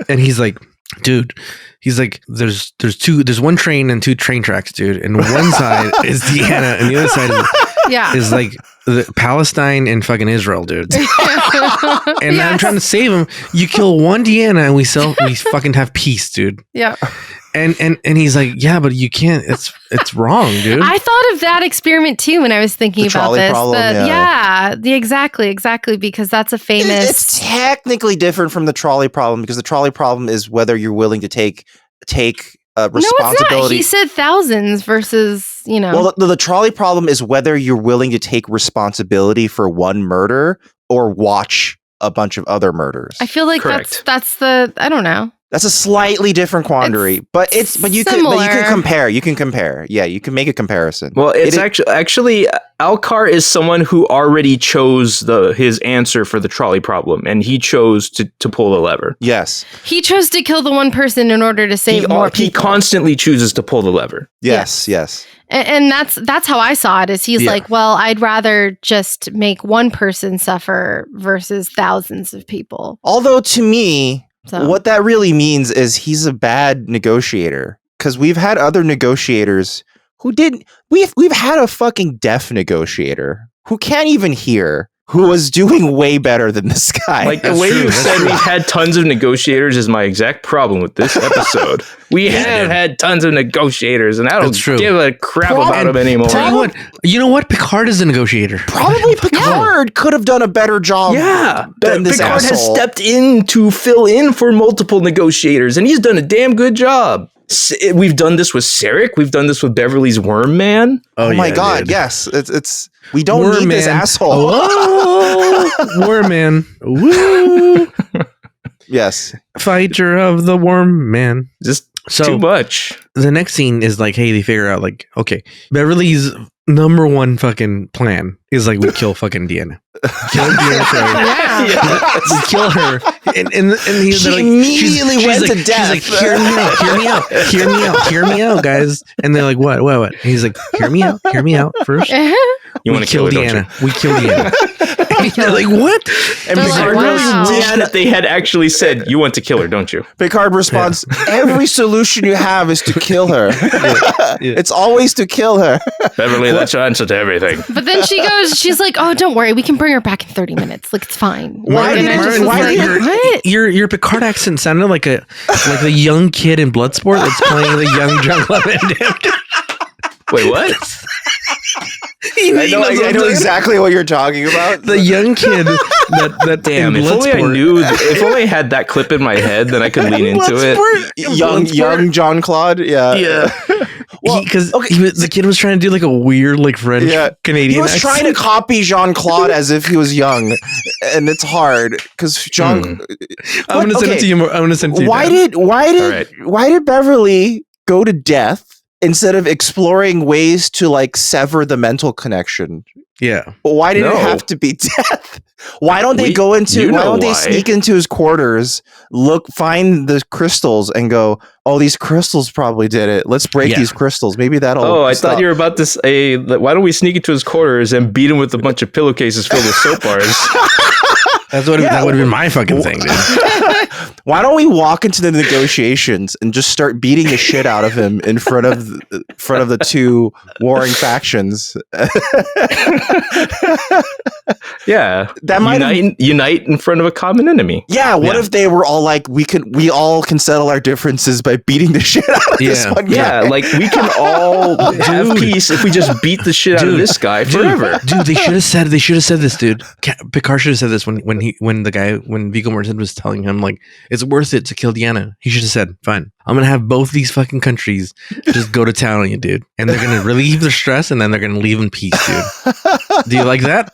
And he's like, dude, there's one train and two train tracks, dude. And one side is Deanna, and the other side is like the Palestine and fucking Israel, dude. And I'm trying to save him. You kill one Deanna, and we fucking have peace, dude. Yeah. And he's like, yeah, but you can't. It's wrong, dude. I thought of that experiment too when I was thinking about this. Exactly, because that's a famous. It's technically different from the trolley problem because the trolley problem is whether you're willing to take responsibility. No, it's not. He said thousands versus, Well, the trolley problem is whether you're willing to take responsibility for one murder or watch a bunch of other murders. I feel like that's the, I don't know. That's a slightly different quandary, but you can compare. You can compare. Yeah, you can make a comparison. Well, it's actually Alcar is someone who already chose his answer for the trolley problem, and he chose to pull the lever. Yes, he chose to kill the one person in order to save more people. He constantly chooses to pull the lever. Yes. And that's how I saw it. Is he's like, well, I'd rather just make one person suffer versus thousands of people. Although to me. So. What that really means is he's a bad negotiator because we've had other negotiators who didn't. We've had a fucking deaf negotiator who can't even hear, who was doing way better than this guy. Like the way you said we've had tons of negotiators is my exact problem with this episode. We have had tons of negotiators, and I don't give a crap about them anymore. You know what? Picard is a negotiator. Probably Picard could have done a better job. Yeah, than this Picard asshole. has stepped in to fill in for multiple negotiators, and he's done a damn good job. We've done this with Sarek. We've done this with Beverly's Worm Man. Oh my god, dude. Yes. It's we don't Worm need Man. This asshole. Oh, Worm Man. Woo. Yes. Fighter of the Worm Man. Just too much. The next scene is like, hey, they figure out like, okay, Beverly's number one fucking plan is like we kill fucking Deanna. Kill Deanna. We kill her. And she like, immediately went to death. She's like, hear me out, guys. And they're like, what? And he's like, hear me out first. You want to kill her, Deanna. don't you? We kill Deanna. And they're like, what? And They're like, Picard, wow. Deanna, they had actually said, you want to kill her, don't you? Picard responds, every solution you have is to kill her. It's always to kill her. Beverly, that's your answer to everything. But then she's like, oh, don't worry. We can bring her back in 30 minutes. Like, it's fine. Why And did- I just was why like, did- what? Your Picard accent sounded like the young kid in Bloodsport that's playing the young Jean-luc. Wait, what? I know exactly what you're talking about. The young kid that Damn, in if only I Bloodsport. knew, if only I had that clip in my head, then I could lean into it. young John Claude. Yeah. Yeah. Well, Because okay. the kid was trying to do like a weird like French Canadian He was accent. trying to copy Jean Claude as if he was young, and it's hard because Jean. I'm gonna send it to you. I'm gonna send it to you. Why Dan. why did Beverly go to death instead of exploring ways to like sever the mental connection? Yeah. Why did it No. have to be death? Why don't they You why don't they know why. sneak into his quarters, find the crystals, and go, oh, these crystals probably did it. Let's break Yeah. these crystals. Maybe that'll. Oh, I stop. thought you were about to say, why don't we sneak into his quarters and beat him with a bunch of pillowcases filled with soap bars? That would have been my fucking thing, dude. Why don't we walk into the negotiations and just start beating the shit out of him in front of the two warring factions? Yeah. That might unite in front of a common enemy. Yeah, what if they were all like, we all can settle our differences by beating the shit out of this one guy? Yeah, like we can all have peace if we just beat the shit out of this guy forever. Dude, they should have said this, dude. Picard should have said this when Viggo Mortensen was telling him like it's worth it to kill Deanna. He should have said, "Fine, I'm gonna have both these fucking countries just go to town on you, dude, and they're gonna relieve their stress, and then they're gonna leave in peace, dude." Do you like that?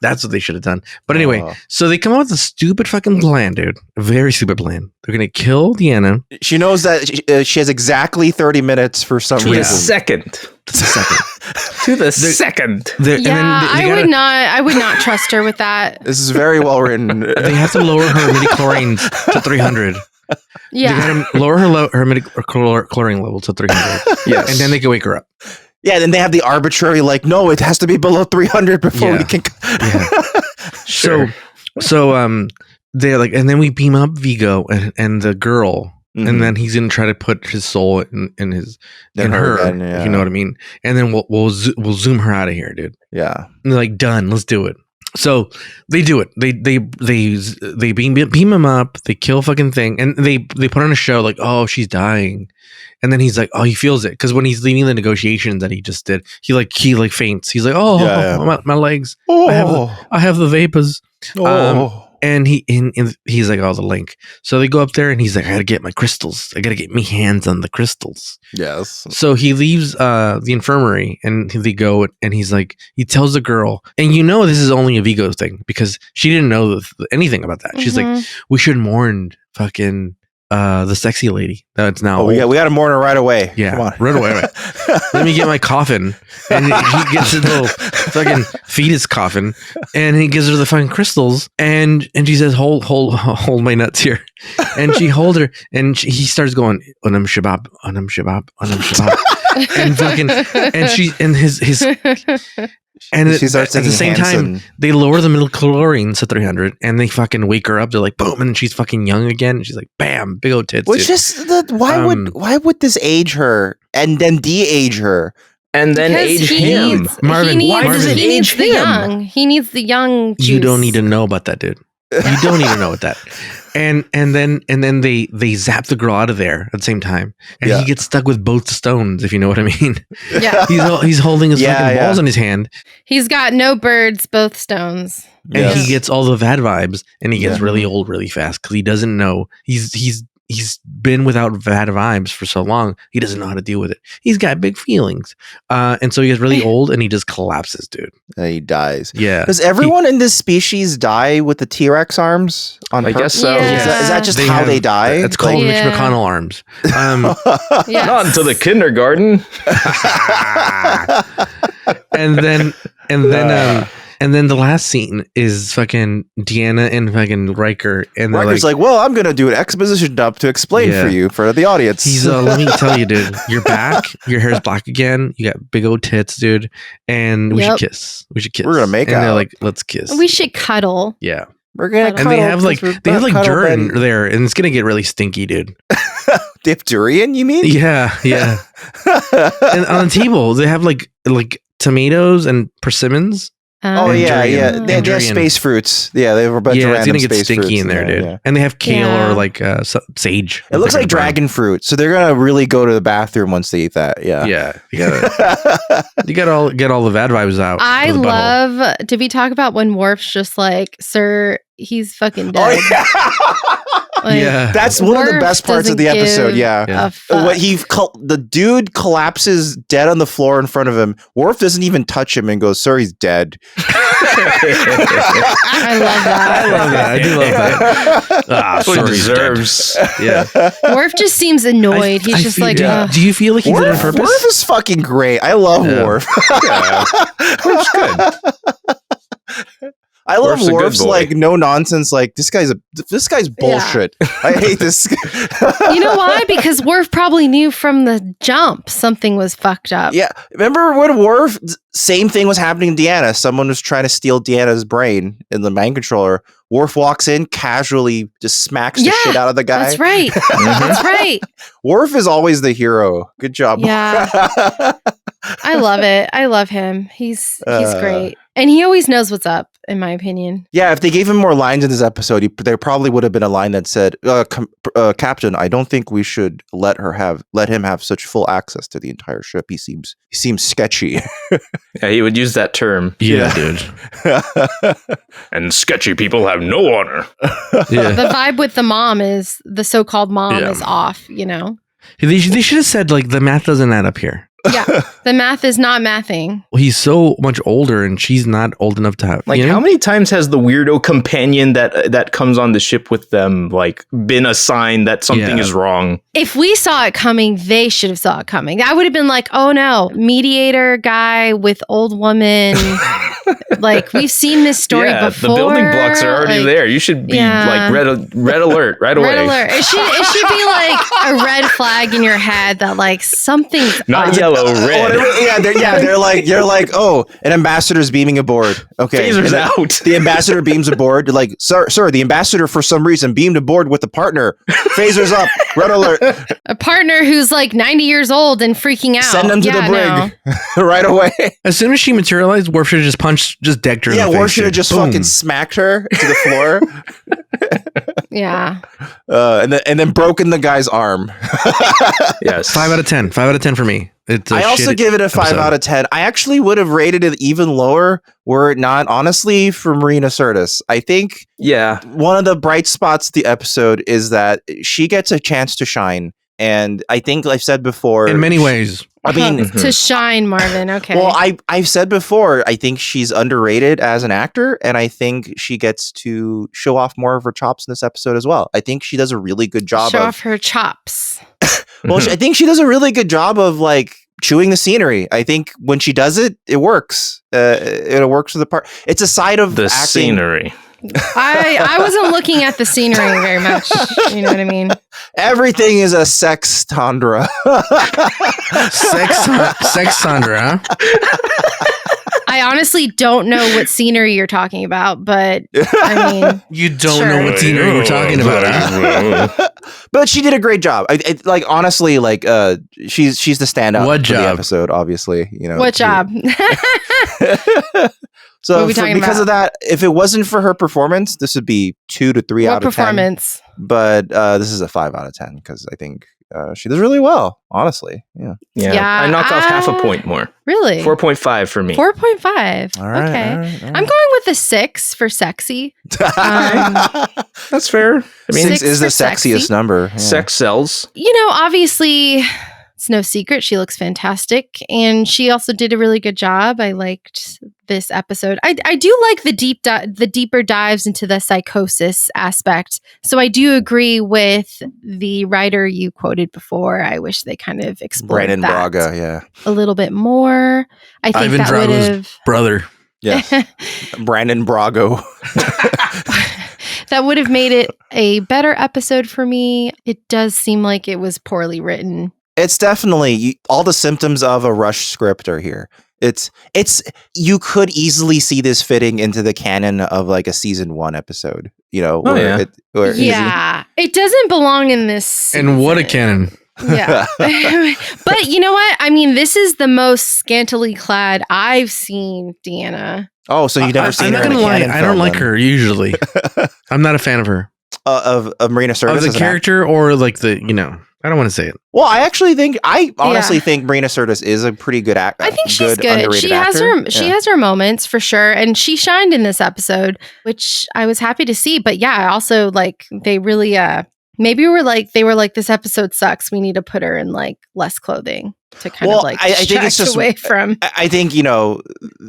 That's what they should have done. But anyway, so they come up with a stupid fucking plan, dude. A very stupid plan. They're gonna kill Deanna. She knows that she has exactly 30 minutes for some To the reason. second. To the second. I would not trust her with that. This is very well written. They have to lower her midichlorians to 300. Yeah. They gotta lower her midichlorian level to 300. Yes. And then they can wake her up. Yeah, then they have the arbitrary like, no, it has to be below 300 before we can. Yeah. Sure. So they're like, and then we beam up Viggo and the girl, Mhm. and then he's gonna try to put his soul in her. again, yeah. You know what I mean? And then we'll zoom her out of here, dude. Yeah. And they're like, done. Let's do it. So they do it. They beam him up. They kill fucking thing, and they put on a show like, oh, she's dying, and then he's like, oh, he feels it because when he's leaving the negotiations that he just did, he faints. He's like, oh, Yeah. my legs. Oh. I have the vapors. Oh. And he's like, oh, the link. So they go up there, and he's like, I gotta get my crystals. I gotta get me hands on the crystals. Yes. So he leaves the infirmary, and they go, and he's like, he tells the girl, and you know this is only a Viggo thing because she didn't know anything about that. She's like, we should mourn fucking the sexy lady that's now. Oh, we got to mourn her right away. Yeah, Come on. right away. Let me get my coffin, and he gets his little fucking fetus coffin, and he gives her the fucking crystals, and she says, "Hold my nuts here," and she holds her, and he starts going, "Unam shabab, unam shabab, unam shabab," and fucking, and she and his. And She starts at the same singing time, Hanson. they lower the midichlorians to 300, and they fucking wake her up. They're like, boom, and she's fucking young again. And she's like, bam, big old tits. Which dude. just why would this age her and then de-age her? And then Because age he him. needs- Marvin, he why needs- does it he needs age the him? young. He needs the young. You don't juice. need to know about that, dude. You don't need to know what that. And then they zap the girl out of there at the same time, and Yeah. he gets stuck with both stones. If you know what I mean. Yeah. He's holding his Yeah, fucking yeah. balls in his hand, He's got no birds, both stones. and Yes. he gets all the bad vibes, and he gets Yeah. really old really fast because he doesn't know. He's been without bad vibes for so long. He doesn't know how to deal with it. He's got big feelings, and so he gets really old, and he just collapses, dude. And he dies. Yeah. Does everyone in this species die with the T-Rex arms on I guess so. Yeah. Is that just They how have- they die? It's called Yeah. Mitch McConnell arms. Yes. Not until the kindergarten. and then And then the last scene is fucking Deanna and fucking Riker. And they're Riker's like, well, I'm going to do an exposition dump to explain for you, for the audience. He's let me tell you, dude, you're back. Your hair's black again. You got big old tits, dude. And we should kiss. We should kiss. We're going to make out. And they're like, let's kiss. We should cuddle. Yeah. We're going to And they have like urine there, and it's going to get really stinky, dude. Dip durian, you mean? Yeah. And on the table, they have like tomatoes and persimmons. Oh yeah, durian. They have space fruits. Yeah, they have a bunch of random it's gonna get stinky in there, dude. Yeah. And they have kale or like sage. It looks like dragon fruit, so they're gonna really go to the bathroom once they eat that. Yeah, you gotta get all the bad vibes out. I love. Did we talk about when Worf's just like, sir, he's fucking dead? Oh, yeah. Like, that's one of the best parts of the episode. Yeah. What the dude collapses dead on the floor in front of him. Worf doesn't even touch him and goes, "Sir, he's dead." I love that. I do love that. That's what he deserves. Yeah. Worf just seems annoyed. He's just like, do you feel like he did it on purpose? Worf is fucking great. I love Worf. Worf's good. I love Worf's like no nonsense. Like this guy's bullshit. I hate this. You know why? Because Worf probably knew from the jump something was fucked up. Yeah, remember when Worf? Same thing was happening to Deanna. Someone was trying to steal Deanna's brain in the mind controller. Worf walks in, casually just smacks the shit out of the guy. That's right. That's right. Worf is always the hero. Good job. Yeah. I love it. I love him. He's great. And he always knows what's up, in my opinion. Yeah, if they gave him more lines in this episode, there probably would have been a line that said, Captain, I don't think we should let him have such full access to the entire ship. He seems sketchy. Yeah, he would use that term. Yeah, dude. And sketchy people have no honor. Yeah. The vibe with the mom is, the so-called mom is off, you know? They should have said, like, the math doesn't add up here. Yeah, the math is not mathing. Well, he's so much older, and she's not old enough to have. Like, how many times has the weirdo companion that comes on the ship with them, like, been a sign that something is wrong? If we saw it coming, they should have saw it coming. I would have been like, oh no, mediator guy with old woman. Like, we've seen this story before. The building blocks are already there. You should be like red alert right away. Red alert. It should be like a red flag in your head that like something's not yellow, red. You're like, oh, an ambassador's beaming aboard. Okay, phaser's out. The ambassador beams aboard. You're like, sir, the ambassador for some reason beamed aboard with a partner. Phasers up. Red alert. A partner who's like 90 years old and freaking out. Send them to the brig right away. As soon as she materialized, Worf should have just decked her. Yeah, in the Worf face, should have just fucking smacked her to the floor. Yeah. And then broken the guy's arm. Yes. 5 out of 10. 5 out of 10 for me. I also give it a 5 out of 10. I actually would have rated it even lower were it not, honestly, for Marina Sirtis. I think one of the bright spots of the episode is that she gets a chance to shine. And I think I've said before, in many ways. I mean, to shine, Marvin. Okay. Well, I've said before, I think she's underrated as an actor, and I think she gets to show off more of her chops in this episode as well. I think she does a really good job. Show off her chops. Well, I think she does a really good job of like chewing the scenery. I think when she does it, it works. It works for the part. It's a side of the acting. Scenery. I wasn't looking at the scenery very much. You know what I mean? Everything is a sex tundra. Sex tundra. I honestly don't know what scenery you're talking about, but I mean, you don't know what scenery we're talking about, huh? But she did a great job. I like honestly, like she's the standout for the episode. Obviously, you know what job. So because of that, if it wasn't for her performance, this would be 2 to 3 out of 10. But this is a 5 out of 10 because I think she does really well. Honestly, yeah. I knock off half a point more. Really, 4.5 for me. 4.5. All right, okay, all right. I'm going with a 6 for sexy. That's fair. I mean, 6 is the sexiest number. Yeah. Sex sells. You know, obviously. It's no secret. She looks fantastic. And she also did a really good job. I liked this episode. I do like the deeper dives into the psychosis aspect. So I do agree with the writer you quoted before. I wish they kind of explored Brandon Braga, a little bit more. I think Ivan that would Drago's have brother. Yeah. Brandon Brago. That would have made it a better episode for me. It does seem like it was poorly written. It's definitely all the symptoms of a rush script are here. It's you could easily see this fitting into the canon of like a season 1 episode, you know. Oh, Yeah, it doesn't belong in this season. And what a canon. Yeah. But you know what? I mean, this is the most scantily clad I've seen Deanna. Oh, so you've never seen her in a canon I don't film, like then? her usually. I'm not a fan of her. Of Marina Sirtis Of the as an character or like the, you know, I don't want to say it. Well, I honestly think Marina Sirtis is a pretty good actor. I think she's good. She has her moments for sure, and she shined in this episode, which I was happy to see. But yeah, I also like they really maybe they were like this episode sucks. We need to put her in like less clothing to kind of like I think it's just away from. I think, you know,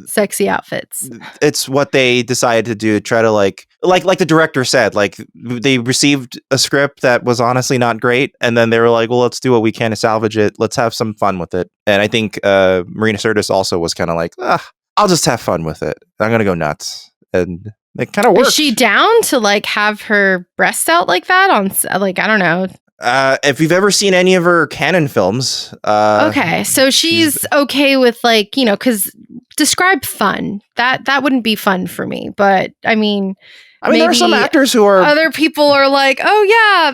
sexy outfits. It's what they decided to do to try to like the director said, like they received a script that was honestly not great, and then they were like, well, let's do what we can to salvage it. Let's have some fun with it. And I think Marina Sirtis also was kind of like, I'll just have fun with it. I'm gonna go nuts, and it kind of worked. Is she down to like have her breasts out like that on like I don't know. If you've ever seen any of her canon films, okay, so she's okay with like, you know, because describe fun. That wouldn't be fun for me, but I mean, there are some actors who are. Other people are like, oh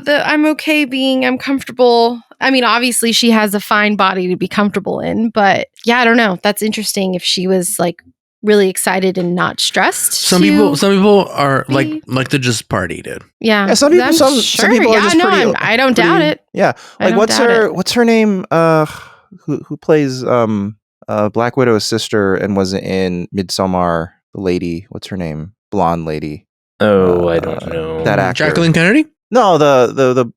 yeah, I'm okay I'm comfortable. I mean, obviously she has a fine body to be comfortable in, but yeah, I don't know. That's interesting if she was like really excited and not stressed. Some people are like to just party, dude. Yeah, some people. Some people are just pretty. I don't doubt it. Yeah, like what's her name? Who plays Black Widow's sister and was in Midsommar? The lady, what's her name? Blonde lady. Oh, I don't know. That actor. Jacqueline Kennedy? No, the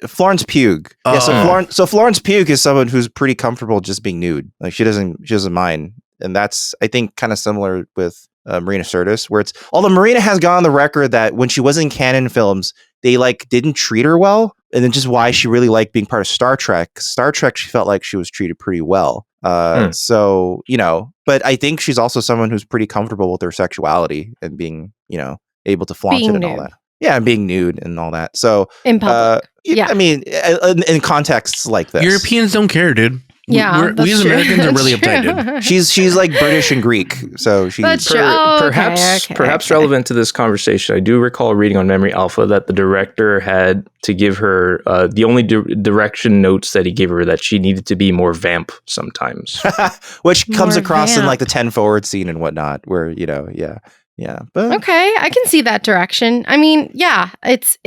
Florence Pugh. Oh. Yeah, so Florence Pugh is someone who's pretty comfortable just being nude. Like she doesn't mind. And that's, I think, kind of similar with Marina Sirtis, where although Marina has gone on the record that when she was in canon films, they like didn't treat her well, and then just why she really liked being part of Star Trek. Star Trek, she felt like she was treated pretty well. So, you know, but I think she's also someone who's pretty comfortable with her sexuality and being, you know, able to flaunt it and all that. Yeah, and being nude and all that. So in public, yeah. I mean, in contexts like this, Europeans don't care, dude. Yeah, we as Americans are really uptight, dude. She's like British and Greek, so she's perhaps relevant to this conversation. I do recall reading on Memory Alpha that the director had to give her the only direction notes that he gave her that she needed to be more vamp sometimes, which comes across in like the 10 forward scene and whatnot, where you know, yeah. But okay, I can see that direction. I mean, yeah, it's.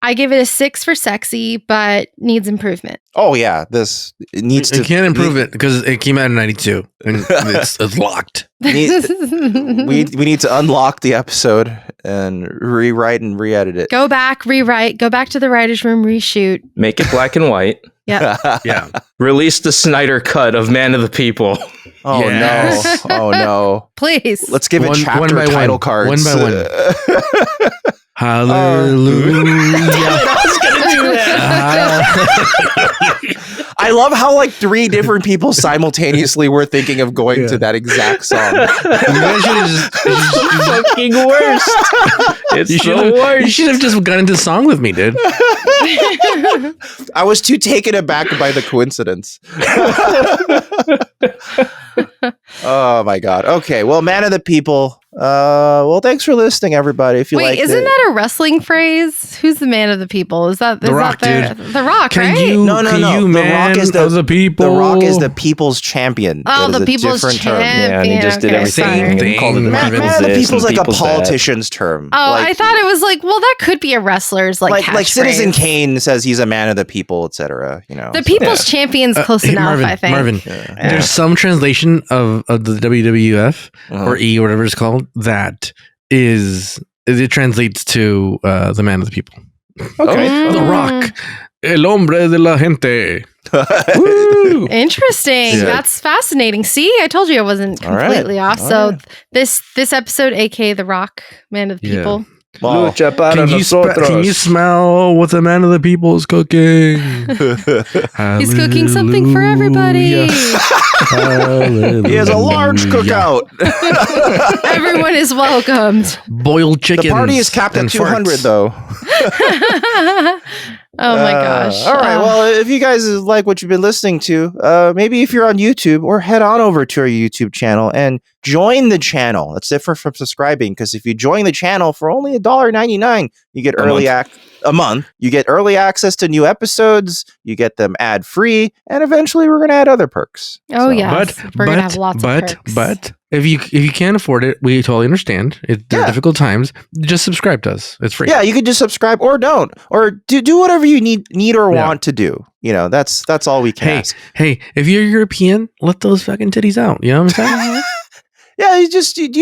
I give it a 6 for sexy, but needs improvement. Oh yeah, it needs to. You can't improve it because it came out in '92 and it's locked. we need to unlock the episode and rewrite and re-edit it. Go back, rewrite. Go back to the writers' room, reshoot. Make it black and white. Yeah. Yeah. Release the Snyder cut of Man of the People. Oh Yes. no! Oh no! Please. Let's give it chapter by title cards. One by one. Hallelujah. I was gonna do that. I love how like 3 different people simultaneously were thinking of going to that exact song. You guys should have just Fucking worst. It's the worst. You should have just gone into song with me, dude. I was too taken aback by the coincidence. Oh my god. Okay. Well, Man of the People. Well, thanks for listening, everybody. If you Wait, isn't that a wrestling phrase? Who's the man of the people? Is that The Rock, dude? The Rock, Can right? you, No. You, The man Rock is of the people. The Rock is the people's champion. Oh, It is the a people's different term. champion. Yeah, and he just did Okay, everything. sorry. Same And called it thing. Man people's of the this People's and like a people's that. politician's term. Oh, I thought it was like, well, that could be a wrestler's like Citizen catchphrase. Kane says he's a man of the people, etc. You know, The people's champion's close Hey, enough, I think. Marvin, there's some translation of the WWF or E, whatever it's called, that is, it translates to the man of the people. Okay. The Rock. El hombre de la gente. Woo! Interesting. Yeah. That's fascinating. See, I told you I wasn't All right. completely off. All So right. this episode, aka The Rock, Man of the Yeah. People. Well, Lucha para Can nosotros. you smell what the man of the people is cooking? He's cooking something for everybody. he has a large cookout. Everyone is welcomed. Boiled chicken. The party is capped at 200, though. Oh my gosh. All right. Well, if you guys like what you've been listening to, maybe if you're on YouTube, or head on over to our YouTube channel and join the channel. That's different from subscribing, because if you join the channel for only $1.99, you get a month. You get early access to new episodes. You get them ad free, and eventually we're going to add other perks. Oh yes, we're gonna have lots of perks. But if you can't afford it, we totally understand. They're difficult times. Just subscribe to us. It's free. Yeah, you can just subscribe or don't, or do whatever you need or want to do. You know, that's all we can ask. Hey, if you're European, let those fucking titties out. You know what I'm saying? Yeah, you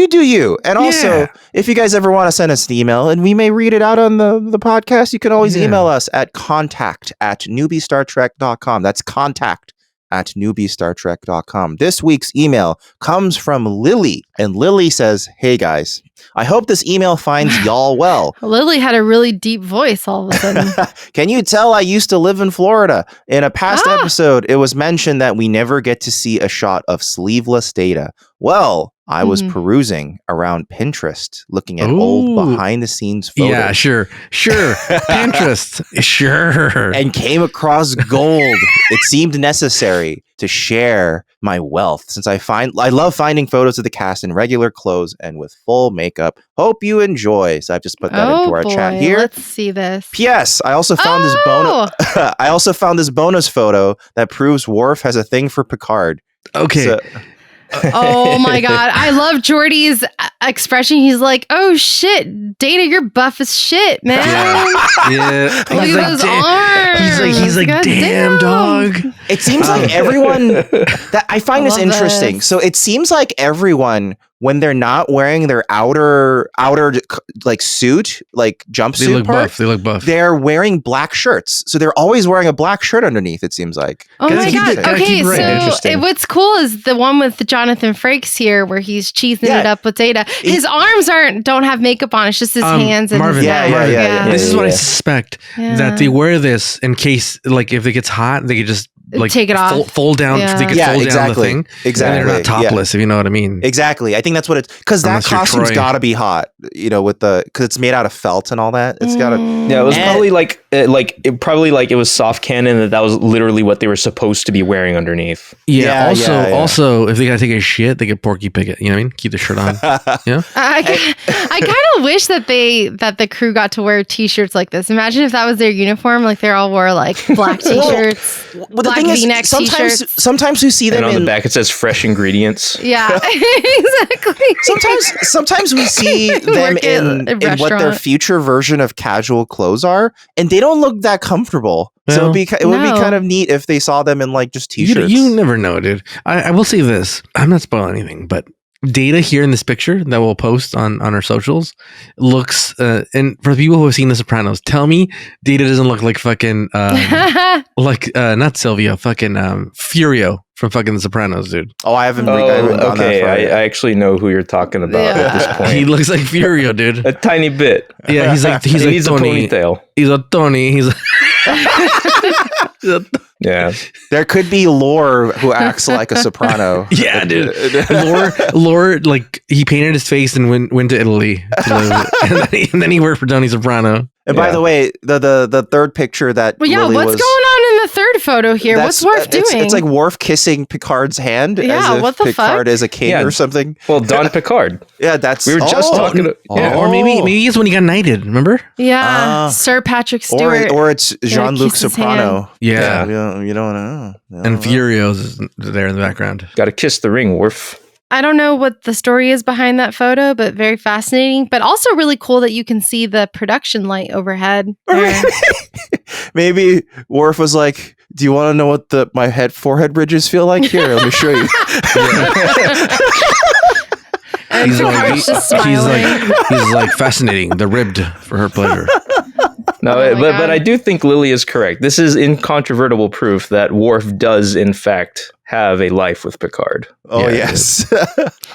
do you. And also, if you guys ever want to send us an email and we may read it out on the podcast, you can always email us at contact@newbiestartrek.com. That's contact@newbiestartrek.com. This week's email comes from Lily, and Lily says, "Hey guys, I hope this email finds y'all well." Lily had a really deep voice all of a sudden. Can you tell I used to live in Florida? In a past episode, it was mentioned that we never get to see a shot of sleeveless Data. Well, I was perusing around Pinterest, looking at old behind-the-scenes photos. Yeah, sure. Pinterest, sure. And came across gold. It seemed necessary to share my wealth, since I love finding photos of the cast in regular clothes and with full makeup. Hope you enjoy. So I've just put that into our chat here. Let's see this. P.S. I also found this bonus. I also found this bonus photo that proves Worf has a thing for Picard. Okay. So, Oh my god, I love Jordy's expression. He's like, "Oh shit, Data, you're buff as shit, man." Yeah. Look at those arms. He's like, God damn, dog. it seems like everyone that I find this interesting. So it seems like everyone, when they're not wearing their outer like suit, like jumpsuit They look buff. they're wearing black shirts. So they're always wearing a black shirt underneath, it seems like. Oh my god. Okay, Interesting. what's cool is the one with Jonathan Frakes here, where he's cheesing it up with Data. His arms don't have makeup on. It's just his hands and Marvin, his head. yeah. This is what I suspect, that they wear this in case, like, if it gets hot, they could just like take it off, fold down. Yeah. They could fold down the thing. Exactly. And they're not topless, if you know what I mean. Exactly. I think that's what it's, because that Unless you're costume's Troy. got to be hot, you know, because it's made out of felt and all that. It's got to. Yeah, it was probably it was soft canon that was literally what they were supposed to be wearing underneath. Yeah. Also, if they gotta take a shit, they could Porky Pig it. You know what I mean? Keep the shirt on. Yeah. I kind of wish that the crew got to wear t-shirts like this. Imagine if that was their uniform. Like they all wore like black t-shirts, Well, the black thing is, V-neck t-shirts. sometimes we see them And on in the back it says fresh ingredients. Yeah, exactly. Sometimes we see them Work at in a what their restaurant. future version of casual clothes are, and they don't look that comfortable. So Well, it would be No. kind of neat if they saw them in like just t-shirts. You never know, dude. I will say this. I'm not spoiling anything, but Data here in this picture that we'll post on our socials looks, and for the people who have seen The Sopranos, tell me Data doesn't look like fucking, not Silvio, fucking Furio from fucking The Sopranos, dude. Oh, I haven't. I haven't gone that far I yet. actually know who you're talking about at this point. He looks like Furio, dude. A tiny bit. Yeah, he's like He needs Tony. a ponytail. He's a Tony. He's Yeah. There could be Lore who acts like a soprano. yeah, dude. Lore, like he painted his face and went to Italy to live, and then he worked for Tony Soprano. And by the way, the third picture that Well, yeah, Lily what's was, going on in the third photo here? What's Worf doing? It's like Worf kissing Picard's hand. Yeah, as if what the Picard fuck? is a king or something. Well, Don Picard. Yeah, that's. We were just talking. Or maybe it's when he got knighted. Remember? Yeah, Sir Patrick Stewart. Or it's Jean-Luc kiss his Soprano. Yeah. You don't know. And Furio's there in the background. Got to kiss the ring, Worf. I don't know what the story is behind that photo, but very fascinating. But also really cool that you can see the production light overhead. there. Maybe Worf was like, "Do you want to know what my forehead ridges feel like? Here, let me show you." And Picard's just smiling. he's like fascinating. The ribbed for her pleasure. No, Oh my but God. I do think Lily is correct. This is incontrovertible proof that Worf does, in fact, have a life with Picard. Oh, Yeah, yes.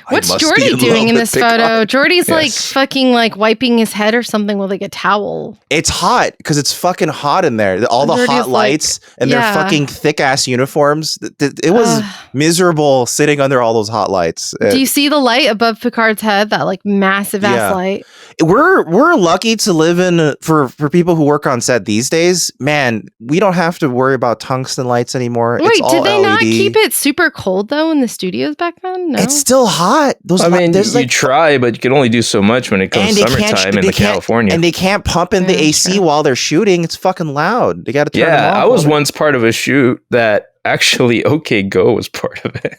What's I must be Jordy in doing love in with this photo? Picard. Jordy's like Yes. fucking like wiping his head or something with like a towel. It's hot because it's fucking hot in there. All the Jordy's hot like- lights and yeah. their fucking thick ass uniforms. It was miserable sitting under all those hot lights. Do you see the light above Picard's head? That like massive ass Yeah. light. We're lucky to live in for people who work on set these days. Man, we don't have to worry about tungsten lights anymore. Wait, it's all did they LED. not keep it super cold though in the studios back then? No. It's still hot. Those I mean, there's you try, but you can only do so much when it comes they can't- summertime in they the can't- California. and they can't pump in the Yeah, AC true. while they're shooting. It's fucking loud. They got to turn them Yeah, off I was all the- once part of a shoot that actually OK Go was part of it.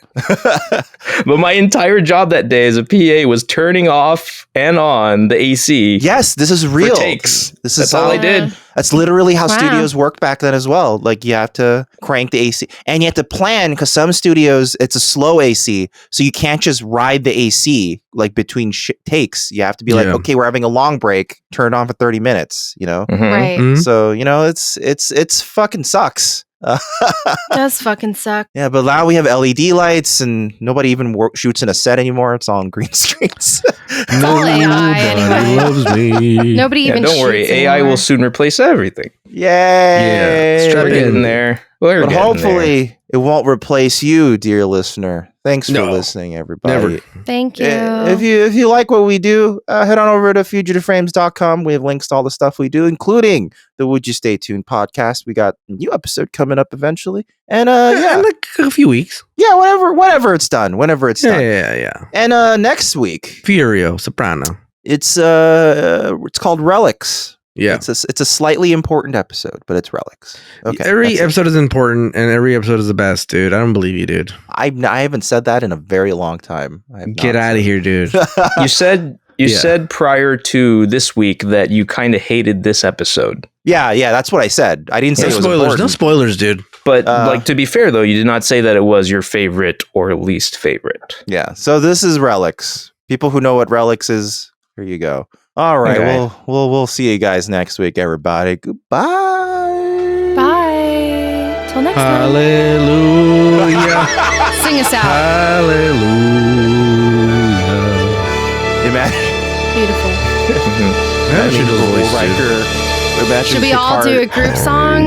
But my entire job that day as a PA was turning off and on the AC. Yes, this is real. takes. This That's is all how I did. That's literally how Wow. studios worked back then as well. Like you have to crank the AC and you have to plan because some studios it's a slow AC, so you can't just ride the AC like between takes. You have to be like, Yeah. okay, we're having a long break, turn it on for 30 minutes. You know, Mhm. Right. Mhm. so you know it's fucking sucks. Does fucking suck. Yeah, but now we have LED lights and nobody even shoots in a set anymore. It's all on green screens. It's all AI anyway. loves me. Nobody Yeah, even don't worry. shoots AI anymore. will soon replace everything. Yay! strap We're in. getting there. We're But getting hopefully it won't replace you, dear listener. Thanks for No. listening, everybody. Never. Thank you. If you like what we do, head on over to fugitiveframes.com. We have links to all the stuff we do, including the Would You Stay Tuned podcast. We got a new episode coming up eventually. And Yeah, in like a few weeks. whenever it's done. Yeah. And next week, Furio, Soprano. it's called Relics. Yeah. It's a slightly important episode, but it's Relics. Okay. Every that's it. episode is important and every episode is the best, dude. I don't believe you, dude. I haven't said that in a very long time. I have Get not out of said- here, dude. You said Yeah. said prior to this week that you kind of hated this episode. Yeah, that's what I said. I didn't say No it was spoilers. important. No spoilers, dude. But Uh, like to be fair though, you did not say that it was your favorite or least favorite. Yeah. So this is Relics. People who know what Relics is, here you go. All right. Okay. We'll see you guys next week, everybody. Goodbye. Bye. Till next time. Hallelujah. Sing us out. Hallelujah. Imagine, Beautiful. Imagine those voices, dude. imagine Should we all Picard- do a group song?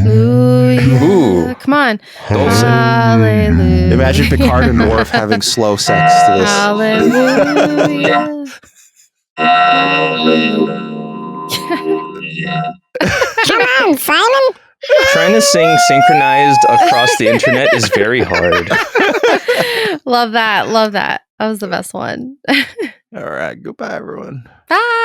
Ooh, yeah. Ooh. Come on. Dulcet. Hallelujah. Imagine Picard and Worf having slow sex to this. Hallelujah. Come on, Simon. Trying to sing synchronized across the internet is very hard. Love that. Love that. That was the best one. All right. Goodbye, everyone. Bye.